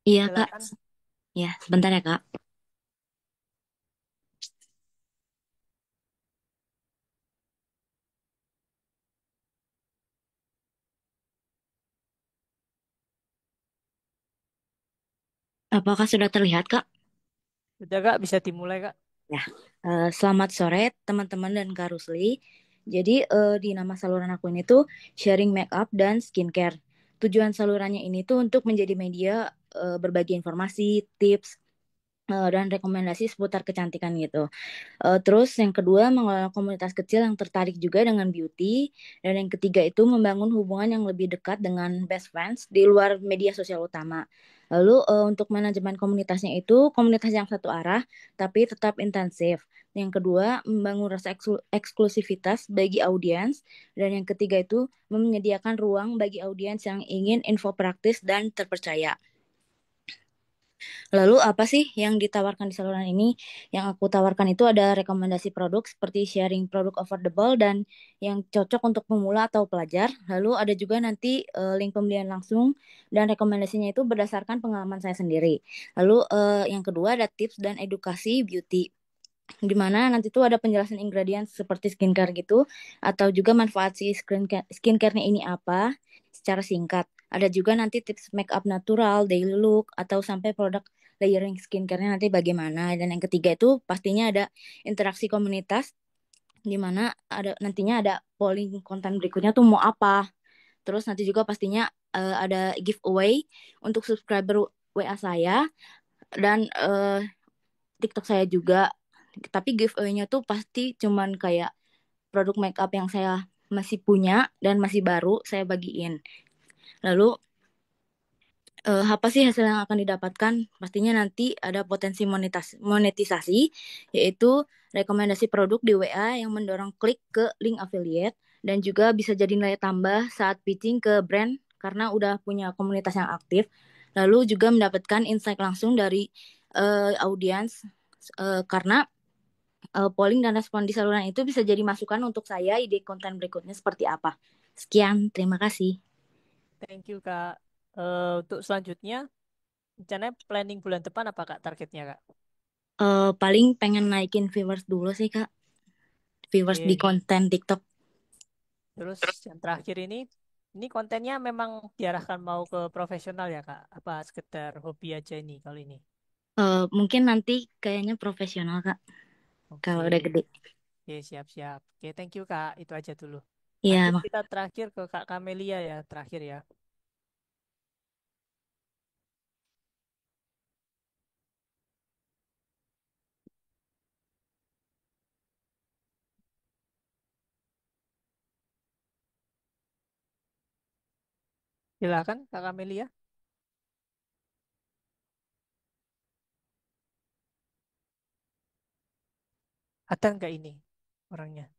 Iya, Kak. Silakan. Ya, sebentar ya, Kak. Apakah sudah terlihat, Kak? Sudah Kak, bisa dimulai Kak. Ya. Selamat sore, teman-teman dan Kak Rusli. Jadi, di nama saluran aku ini tuh sharing makeup dan skincare. Tujuan salurannya ini tuh untuk menjadi media berbagi informasi, tips, dan rekomendasi seputar kecantikan gitu. Terus yang kedua mengelola komunitas kecil yang tertarik juga dengan beauty, dan yang ketiga itu membangun hubungan yang lebih dekat dengan best friends di luar media sosial utama. Lalu untuk manajemen komunitasnya itu komunitas yang satu arah tapi tetap intensif. Yang kedua membangun rasa eksklusivitas bagi audiens, dan yang ketiga itu menyediakan ruang bagi audiens yang ingin info praktis dan terpercaya. Lalu apa sih yang ditawarkan di saluran ini? Yang aku tawarkan itu ada rekomendasi produk seperti sharing produk affordable dan yang cocok untuk pemula atau pelajar. Lalu ada juga nanti link pembelian langsung dan rekomendasinya itu berdasarkan pengalaman saya sendiri. Lalu yang kedua ada tips dan edukasi beauty, di mana nanti tuh ada penjelasan ingredient seperti skincare gitu, atau juga manfaat si skincare-nya ini apa secara singkat. Ada juga nanti tips makeup natural, daily look, atau sampai produk layering skincare-nya nanti bagaimana. Dan yang ketiga itu pastinya ada interaksi komunitas, di mana ada nantinya ada polling konten berikutnya tuh mau apa. Terus nanti juga pastinya ada giveaway untuk subscriber WA saya dan TikTok saya juga. Tapi giveaway-nya tuh pasti cuman kayak produk makeup yang saya masih punya dan masih baru saya bagiin. Lalu apa sih hasil yang akan didapatkan? Pastinya nanti ada potensi monetisasi, yaitu rekomendasi produk di WA yang mendorong klik ke link affiliate, dan juga bisa jadi nilai tambah saat pitching ke brand karena udah punya komunitas yang aktif. Lalu juga mendapatkan insight langsung dari audiens, karena polling dan respon di saluran itu bisa jadi masukan untuk saya ide konten berikutnya seperti apa. Sekian, terima kasih. Thank you Kak. Untuk selanjutnya, rencananya planning bulan depan apa Kak targetnya Kak? Paling pengen naikin viewers dulu sih, Kak. Viewers di Oke. konten TikTok. Terus yang terakhir ini kontennya memang diarahkan mau ke profesional ya Kak? Apa sekedar hobi aja ini kali ini? Mungkin nanti kayaknya profesional, Kak, kalau Oke, udah gede. oke siap-siap. Oke, thank you Kak. Itu aja dulu. Lanjut Iya, kita terakhir ke Kak Kamelia ya, terakhir ya. Silakan Kak Kamelia. Ada nggak ini orangnya?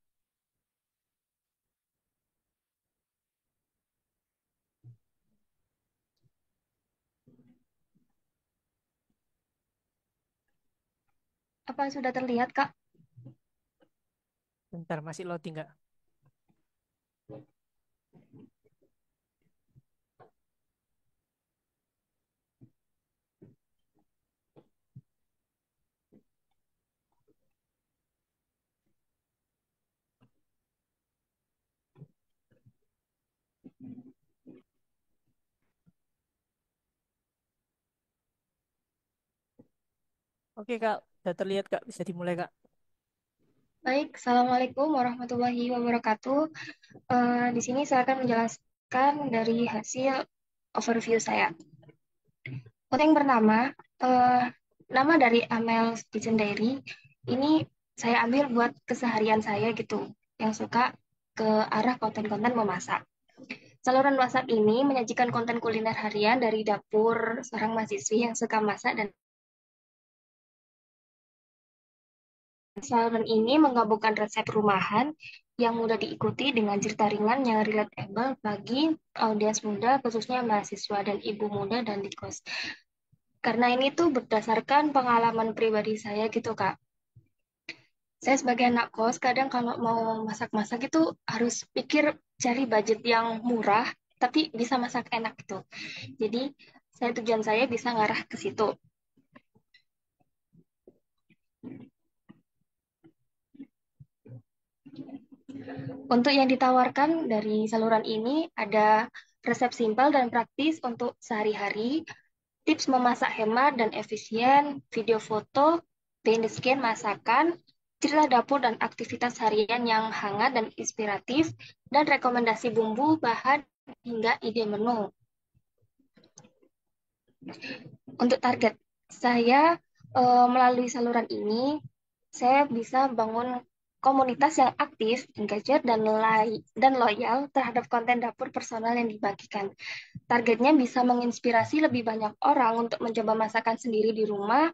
Apa sudah terlihat, Kak? Bentar, masih loading nggak? Oke Kak, udah terlihat Kak, bisa dimulai Kak. Baik, Assalamualaikum warahmatullahi wabarakatuh. Di sini saya akan menjelaskan dari hasil overview saya. Untuk yang pertama, eh, nama dari Amel Kitchen Diary ini saya ambil buat keseharian saya gitu, yang suka ke arah konten-konten memasak. Saluran WhatsApp ini menyajikan konten kuliner harian dari dapur seorang mahasiswi yang suka masak dan saluran ini menggabungkan resep rumahan yang mudah diikuti dengan cerita ringan yang relatable bagi audiens muda, khususnya mahasiswa dan ibu muda dan di kos. Karena ini tuh berdasarkan pengalaman pribadi saya gitu, Kak. Saya sebagai anak kos, kadang kalau mau masak-masak itu harus pikir cari budget yang murah, tapi bisa masak enak gitu. Jadi, tujuan saya bisa ngarah ke situ. Untuk yang ditawarkan dari saluran ini ada resep simpel dan praktis untuk sehari-hari, tips memasak hemat dan efisien, video foto, behind the scan masakan, cerita dapur dan aktivitas harian yang hangat dan inspiratif, dan rekomendasi bumbu, bahan, hingga ide menu. Untuk target, saya melalui saluran ini, saya bisa bangun komunitas yang aktif, engaged, dan loyal terhadap konten dapur personal yang dibagikan. Targetnya bisa menginspirasi lebih banyak orang untuk mencoba masakan sendiri di rumah,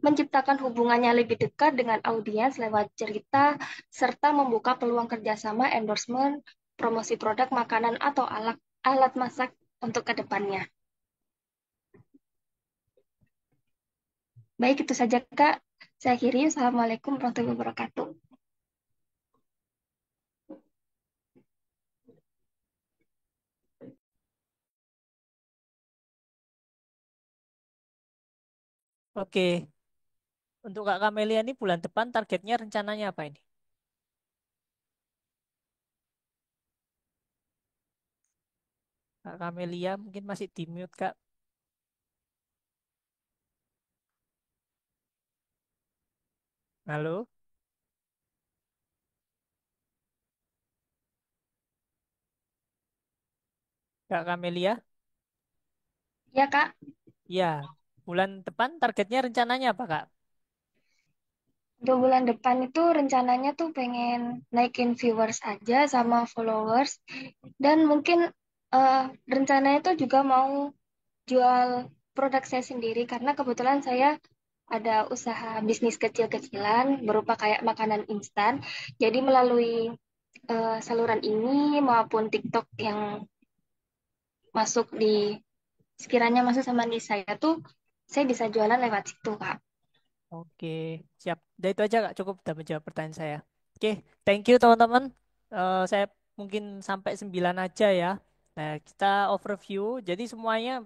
menciptakan hubungannya lebih dekat dengan audiens lewat cerita, serta membuka peluang kerjasama, endorsement, promosi produk makanan atau alat, alat masak untuk kedepannya. Baik, itu saja Kak. Saya akhiri. Assalamualaikum warahmatullahi wabarakatuh. Oke, untuk Kak Kamelia ini bulan depan targetnya rencananya apa ini? Kak Kamelia mungkin masih di mute Kak. Halo, Kak Kamelia? Ya Kak, Ya, bulan depan targetnya rencananya apa Kak? untuk bulan depan itu rencananya tuh pengen naikin viewers aja sama followers. Dan mungkin rencananya tuh juga mau jual produk saya sendiri karena kebetulan saya ada usaha bisnis kecil-kecilan berupa kayak makanan instan. Jadi melalui saluran ini maupun TikTok yang masuk di sekiranya masuk sama di saya tuh saya bisa jualan lewat situ, Kak. Oke, siap. Udah itu aja Kak, cukup udah menjawab pertanyaan saya. Oke, thank you teman-teman. Saya mungkin sampai 9 aja ya. Nah, kita overview. Jadi semuanya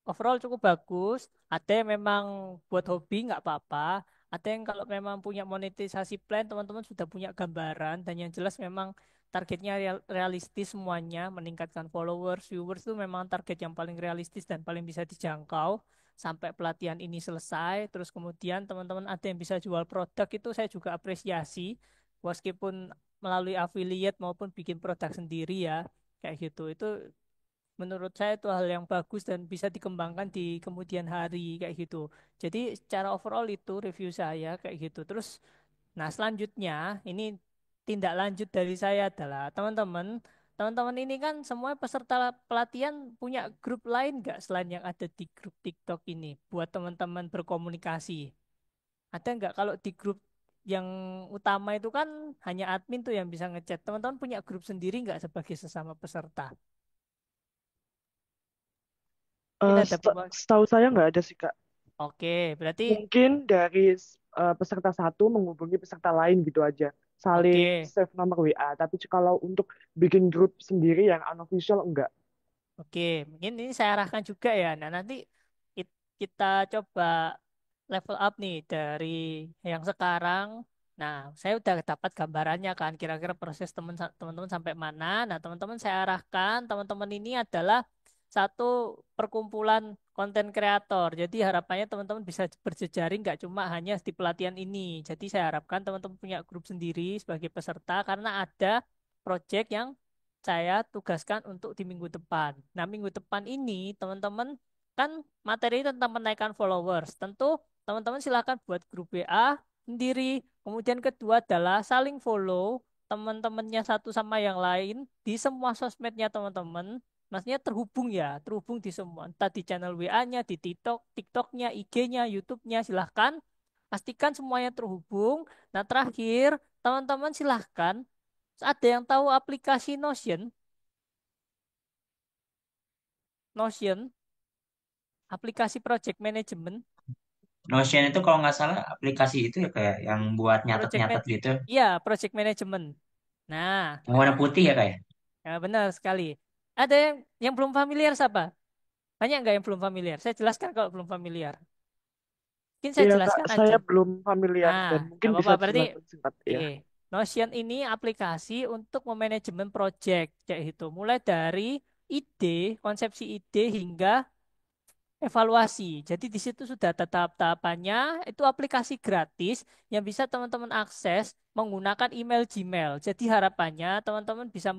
overall cukup bagus. Ada yang memang buat hobi nggak apa-apa. Ada yang kalau memang punya monetisasi plan, teman-teman sudah punya gambaran dan yang jelas memang targetnya realistis semuanya, meningkatkan followers, viewers itu memang target yang paling realistis dan paling bisa dijangkau sampai pelatihan ini selesai. Terus kemudian teman-teman ada yang bisa jual produk itu saya juga apresiasi, meskipun melalui affiliate maupun bikin produk sendiri ya, kayak gitu. Itu menurut saya itu hal yang bagus dan bisa dikembangkan di kemudian hari kayak gitu. Jadi secara overall itu review saya kayak gitu. Terus nah selanjutnya ini tindak lanjut dari saya adalah teman-teman teman-teman ini kan semua peserta pelatihan punya grup lain nggak selain yang ada di grup TikTok ini buat teman-teman berkomunikasi? Ada nggak kalau di grup yang utama itu kan hanya admin tuh yang bisa ngechat. Teman-teman punya grup sendiri nggak sebagai sesama peserta? Mungkin ada Setahu saya nggak ada sih Kak. Oke, berarti Mungkin dari peserta satu menghubungi peserta lain gitu aja. Saling oke. save nomor WA. Tapi kalau untuk bikin grup sendiri yang unofficial enggak. Oke, mungkin ini saya arahkan juga ya. Nah, nanti kita coba level up nih dari yang sekarang. Nah, saya udah dapat gambarannya kan, kira-kira proses teman-teman sampai mana. Nah, teman-teman saya arahkan, teman-teman ini adalah satu perkumpulan konten kreator. Jadi harapannya teman-teman bisa berjejaring nggak cuma hanya di pelatihan ini. Jadi saya harapkan teman-teman punya grup sendiri sebagai peserta karena ada project yang saya tugaskan untuk di minggu depan. Nah, minggu depan ini teman-teman kan materi tentang menaikkan followers. Tentu teman-teman silakan buat grup WA sendiri. Kemudian kedua adalah saling follow teman-temannya satu sama yang lain di semua sosmednya teman-teman. Maksudnya terhubung ya, terhubung di semua. Entah di channel WA-nya, di TikTok, TikTok-nya, IG-nya, YouTube-nya, silahkan. Pastikan semuanya terhubung. Nah, terakhir, teman-teman silahkan ada yang tahu aplikasi Notion? Notion, aplikasi project management. Notion itu kalau nggak salah aplikasi itu ya kayak yang buat Project man, nyatet-nyatet gitu. iya, project management. Nah, Yang warna putih ya kayak. ya benar sekali. Ada yang belum familiar siapa? Banyak nggak yang belum familiar? Saya jelaskan kalau belum familiar. Mungkin saya Iya Kak, jelaskan aja. saya belum familiar Nah, dan nggak mungkin apa-apa. bisa Berarti, dijelaskan singkat ya. oke. Notion ini aplikasi untuk memanajemen project, kayak gitu. Mulai dari ide, konsepsi ide hingga evaluasi. Jadi di situ sudah ada tahap-tahapannya. Itu aplikasi gratis yang bisa teman-teman akses menggunakan email Gmail. Jadi harapannya teman-teman bisa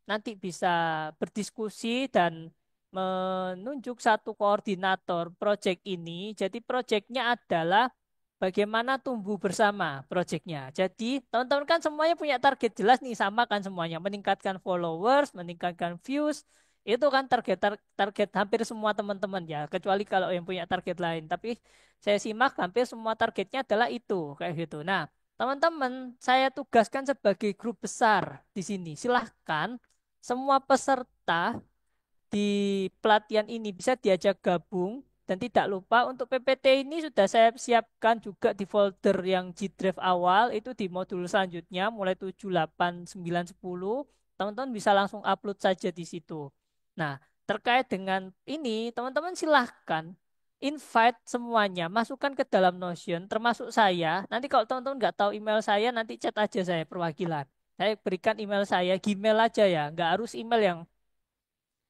nanti bisa berdiskusi dan menunjuk satu koordinator proyek ini. Jadi proyeknya adalah bagaimana tumbuh bersama proyeknya. Jadi teman-teman kan semuanya punya target jelas nih, sama kan semuanya, meningkatkan followers, meningkatkan views. Itu kan target hampir semua teman-teman ya, kecuali kalau yang punya target lain. Tapi saya simak hampir semua targetnya adalah itu, kayak gitu. Nah, teman-teman, saya tugaskan sebagai grup besar di sini. Silahkan semua peserta di pelatihan ini bisa diajak gabung dan tidak lupa untuk PPT ini sudah saya siapkan juga di folder yang G Drive awal itu di modul selanjutnya mulai 7, 8, 9, 10 teman-teman bisa langsung upload saja di situ. Nah, terkait dengan ini teman-teman silahkan invite semuanya masukkan ke dalam Notion termasuk saya. Nanti kalau teman-teman nggak tahu email saya nanti chat aja saya perwakilan. Saya berikan email saya, Gmail aja ya, nggak harus email yang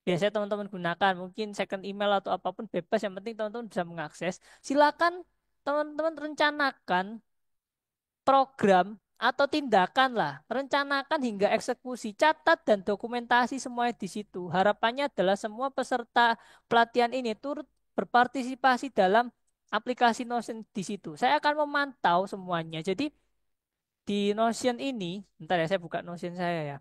biasanya teman-teman gunakan mungkin second email atau apapun bebas yang penting teman-teman bisa mengakses. Silakan teman-teman rencanakan program atau tindakan lah, rencanakan hingga eksekusi, catat dan dokumentasi semuanya di situ. Harapannya adalah semua peserta pelatihan ini turut berpartisipasi dalam aplikasi Notion di situ. Saya akan memantau semuanya. Jadi di Notion ini, bentar ya saya buka Notion saya ya.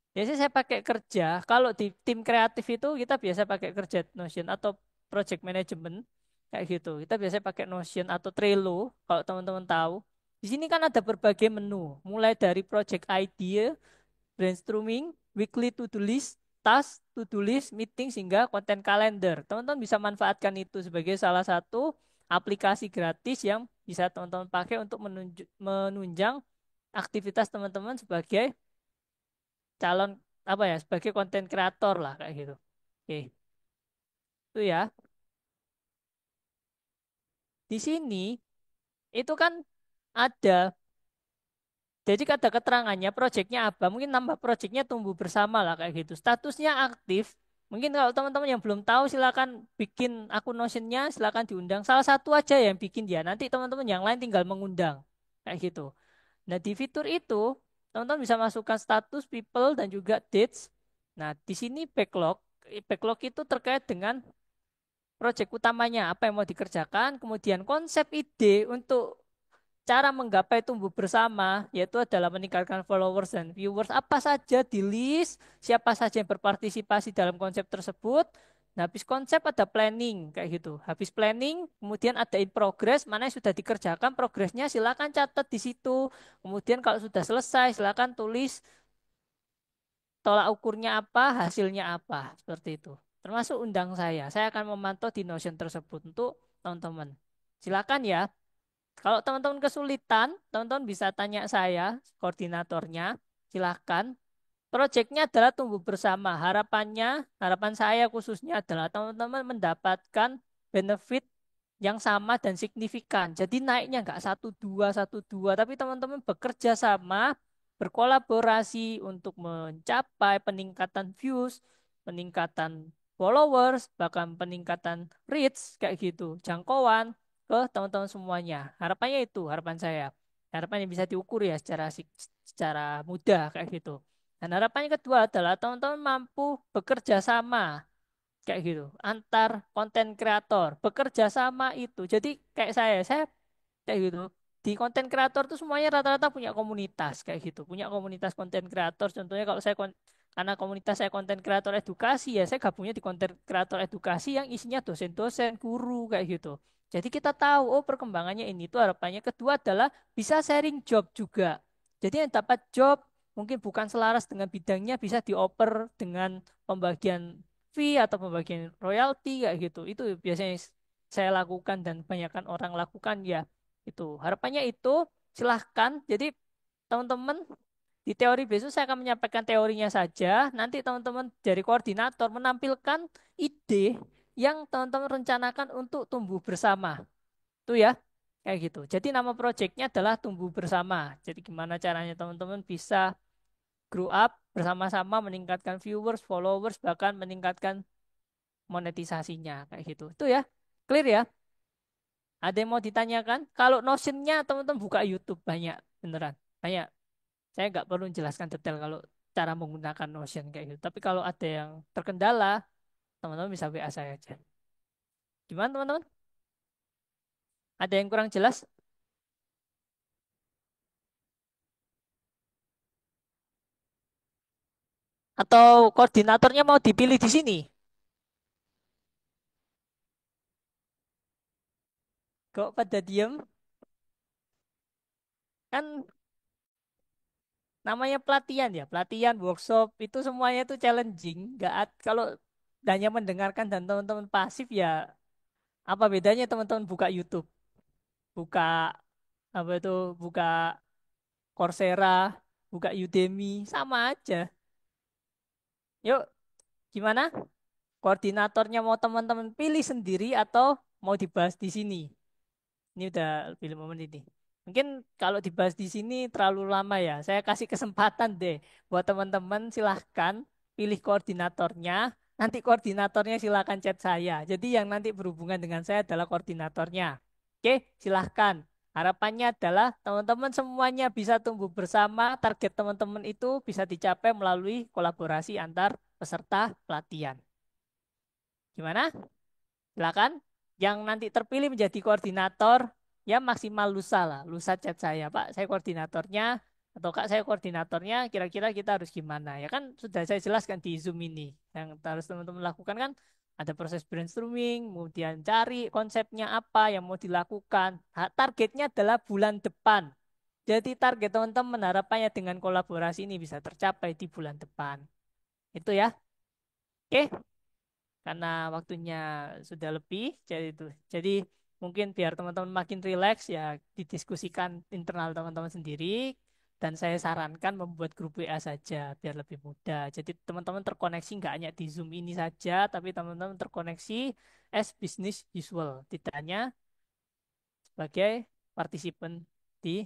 Biasanya saya pakai kerja. Kalau di tim kreatif itu kita biasa pakai kerja Notion atau project management kayak gitu. Kita biasa pakai Notion atau Trello kalau teman-teman tahu. Di sini kan ada berbagai menu, mulai dari project idea, brainstorming, weekly to-do list, task, to-do list, meeting hingga konten kalender. Teman-teman bisa manfaatkan itu sebagai salah satu aplikasi gratis yang bisa teman-teman pakai untuk menunjang aktivitas teman-teman sebagai calon apa ya sebagai konten kreator lah kayak gitu. Oke, itu ya. Di sini itu kan ada jadi ada keterangannya proyeknya apa. Mungkin nambah proyeknya tumbuh bersama lah kayak gitu. Statusnya aktif. Mungkin kalau teman-teman yang belum tahu silakan bikin akun Notion-nya, silakan diundang. Salah satu aja yang bikin dia. Nanti teman-teman yang lain tinggal mengundang. Kayak gitu. Nah, di fitur itu teman-teman bisa masukkan status people dan juga dates. Nah, di sini backlog. Backlog itu terkait dengan proyek utamanya, apa yang mau dikerjakan, kemudian konsep ide untuk cara menggapai tumbuh bersama yaitu adalah meningkatkan followers dan viewers apa saja di list, siapa saja yang berpartisipasi dalam konsep tersebut. Nah, habis konsep ada planning kayak gitu. Habis planning, kemudian ada in progress, mana yang sudah dikerjakan progresnya silakan catat di situ. Kemudian kalau sudah selesai silakan tulis tolak ukurnya apa, hasilnya apa, seperti itu. Termasuk undang saya. Saya akan memantau di Notion tersebut untuk teman-teman. Silakan ya. Kalau teman-teman kesulitan, teman-teman bisa tanya saya, koordinatornya. Silakan. Proyeknya adalah tumbuh bersama. Harapan saya khususnya adalah teman-teman mendapatkan benefit yang sama dan signifikan. Jadi naiknya nggak satu dua, tapi teman-teman bekerja sama, berkolaborasi untuk mencapai peningkatan views, peningkatan followers, bahkan peningkatan reach kayak gitu, jangkauan ke teman-teman semuanya. Harapannya itu, harapan saya. Harapannya bisa diukur ya secara mudah kayak gitu. Dan harapan yang kedua adalah teman-teman mampu bekerja sama kayak gitu antar konten kreator bekerja sama itu. Jadi kayak saya kayak gitu di konten kreator tuh semuanya rata-rata punya komunitas kayak gitu, punya komunitas konten kreator. Contohnya kalau karena komunitas saya konten kreator edukasi ya saya gabungnya di konten kreator edukasi yang isinya dosen-dosen guru kayak gitu. Jadi kita tahu oh perkembangannya ini tuh harapannya. Kedua adalah bisa sharing job juga. Jadi yang dapat job mungkin bukan selaras dengan bidangnya bisa dioper dengan pembagian fee atau pembagian royalti kayak gitu. Itu biasanya saya lakukan dan kebanyakan orang lakukan ya. Itu harapannya itu silahkan. Jadi teman-teman di teori besok saya akan menyampaikan teorinya saja. Nanti teman-teman dari koordinator menampilkan ide yang teman-teman rencanakan untuk tumbuh bersama. Itu ya. Kayak gitu. Jadi nama proyeknya adalah tumbuh bersama. Jadi gimana caranya teman-teman bisa grow up bersama-sama meningkatkan viewers, followers, bahkan meningkatkan monetisasinya kayak gitu. Itu ya. Clear ya? Ada yang mau ditanyakan? Kalau Notion-nya teman-teman buka YouTube banyak, beneran. Banyak. Saya nggak perlu jelaskan detail kalau cara menggunakan Notion kayak gitu. Tapi kalau ada yang terkendala, teman-teman bisa WA saya aja. Gimana teman-teman? Ada yang kurang jelas? Atau koordinatornya mau dipilih di sini? Kok pada diem? Kan namanya pelatihan ya, pelatihan, workshop itu semuanya itu challenging. Kalau hanya mendengarkan dan teman-teman pasif ya apa bedanya teman-teman buka YouTube, buka apa itu, buka Coursera, buka Udemy, sama aja. Yuk, gimana? Koordinatornya mau teman-teman pilih sendiri atau mau dibahas di sini? Ini udah lebih 5 menit nih. Mungkin kalau dibahas di sini terlalu lama ya. Saya kasih kesempatan deh buat teman-teman silahkan pilih koordinatornya. Nanti koordinatornya silahkan chat saya. Jadi yang nanti berhubungan dengan saya adalah koordinatornya. Oke, silahkan. Harapannya adalah teman-teman semuanya bisa tumbuh bersama. Target teman-teman itu bisa dicapai melalui kolaborasi antar peserta pelatihan. Gimana? Silakan. Yang nanti terpilih menjadi koordinator, ya maksimal lusa lah. Lusa chat saya, Pak, saya koordinatornya, atau Kak, saya koordinatornya, kira-kira kita harus gimana? Ya kan sudah saya jelaskan di Zoom ini. Yang harus teman-teman lakukan kan ada proses brainstorming, kemudian cari konsepnya apa yang mau dilakukan. Targetnya adalah bulan depan. Jadi target teman-teman harapannya dengan kolaborasi ini bisa tercapai di bulan depan. Itu ya. Oke, karena waktunya sudah lebih jadi itu. Jadi mungkin biar teman-teman makin rileks ya didiskusikan internal teman-teman sendiri dan saya sarankan membuat grup WA saja biar lebih mudah. Jadi teman-teman terkoneksi nggak hanya di Zoom ini saja tapi teman-teman terkoneksi as business usual, tidak hanya sebagai partisipan di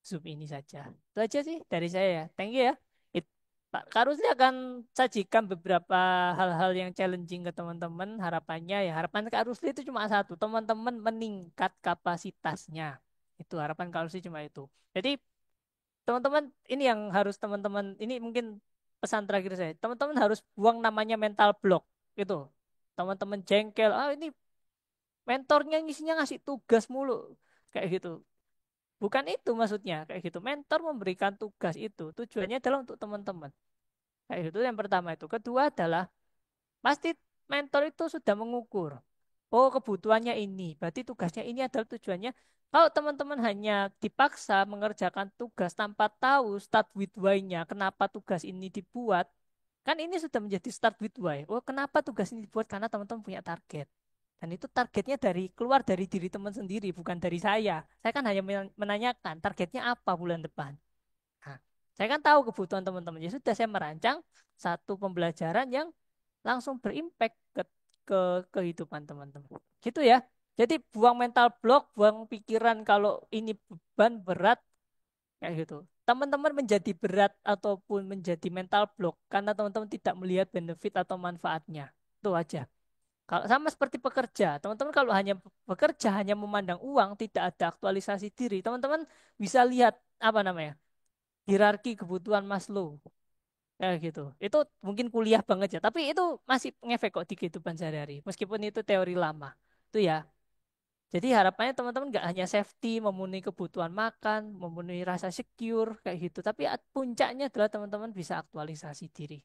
Zoom ini saja. Itu aja sih dari saya ya. Thank you ya. Pak Karusli akan sajikan beberapa hal-hal yang challenging ke teman-teman. Harapannya ya, harapan Kak Rusli itu cuma satu, teman-teman meningkat kapasitasnya. Itu harapan Kak Rusli cuma itu. Jadi teman-teman ini yang harus teman-teman, ini mungkin pesan terakhir saya. Teman-teman harus buang namanya mental block. Gitu. Teman-teman jengkel, ah ini mentornya ngisinya ngasih tugas mulu. Kayak gitu. Bukan itu maksudnya kayak gitu. Mentor memberikan tugas itu tujuannya adalah untuk teman-teman. Kayak gitu yang pertama itu. Kedua adalah pasti mentor itu sudah mengukur. Oh, kebutuhannya ini. Berarti tugasnya ini adalah tujuannya. Kalau teman-teman hanya dipaksa mengerjakan tugas tanpa tahu start with why-nya, kenapa tugas ini dibuat, kan ini sudah menjadi start with why. Oh, kenapa tugas ini dibuat? Karena teman-teman punya target. Dan itu targetnya keluar dari diri teman sendiri, bukan dari saya. Saya kan hanya menanyakan targetnya apa bulan depan. Nah, saya kan tahu kebutuhan teman-teman. Ya sudah, saya merancang satu pembelajaran yang langsung berimpact ke kehidupan teman-teman. Gitu ya. Jadi buang mental block, buang pikiran kalau ini beban berat kayak gitu. Teman-teman menjadi berat ataupun menjadi mental block karena teman-teman tidak melihat benefit atau manfaatnya. Itu aja. Kalau sama seperti pekerja, teman-teman kalau hanya bekerja hanya memandang uang, tidak ada aktualisasi diri, teman-teman bisa lihat apa namanya? Hierarki kebutuhan Maslow. Kayak gitu. Itu mungkin kuliah banget ya, tapi itu masih ngefek kok di kehidupan sehari-hari. Meskipun itu teori lama. Itu ya. Jadi harapannya teman-teman nggak hanya safety, memenuhi kebutuhan makan, memenuhi rasa secure, kayak gitu. Tapi puncaknya adalah teman-teman bisa aktualisasi diri.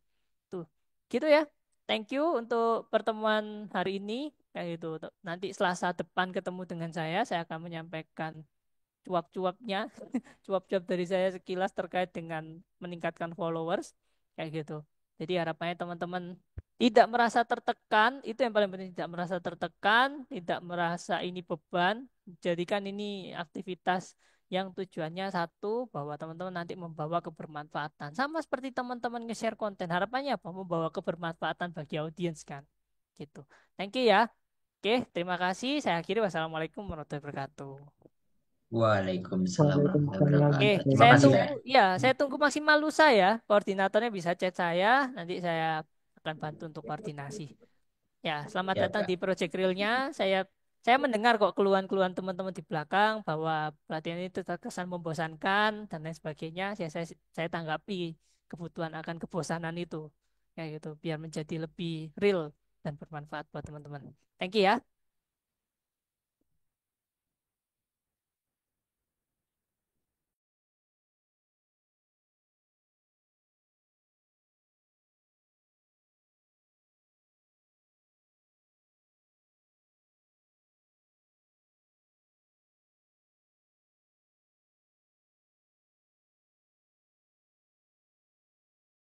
Tuh, gitu ya. Thank you untuk pertemuan hari ini. Kayak gitu. Nanti Selasa depan ketemu dengan saya akan menyampaikan cuap-cuapnya, cuap-cuap dari saya sekilas terkait dengan meningkatkan followers, kayak gitu. Jadi harapannya teman-teman tidak merasa tertekan, itu yang paling penting, tidak merasa tertekan, tidak merasa ini beban, jadikan ini aktivitas yang tujuannya satu, bahwa teman-teman nanti membawa kebermanfaatan. Sama seperti teman-teman nge-share konten, harapannya apa? Membawa kebermanfaatan bagi audiens kan. Gitu. Thank you ya. Oke, terima kasih. Saya akhiri. Wassalamualaikum warahmatullahi wabarakatuh. Waalaikumsalam warahmatullahi Waalaikumsalam Oke, wabarakatuh. Terima saya kasih tunggu Kak. ya, saya tunggu maksimal lusa ya. Koordinatornya bisa chat saya, nanti saya akan bantu untuk koordinasi. Ya, selamat Siap datang Kak. di Project Realnya. Saya mendengar kok keluhan-keluhan teman-teman di belakang bahwa pelatihan itu terkesan membosankan dan lain sebagainya. Saya tanggapi kebutuhan akan kebosanan itu, kayak gitu, biar menjadi lebih real dan bermanfaat buat teman-teman. Thank you ya.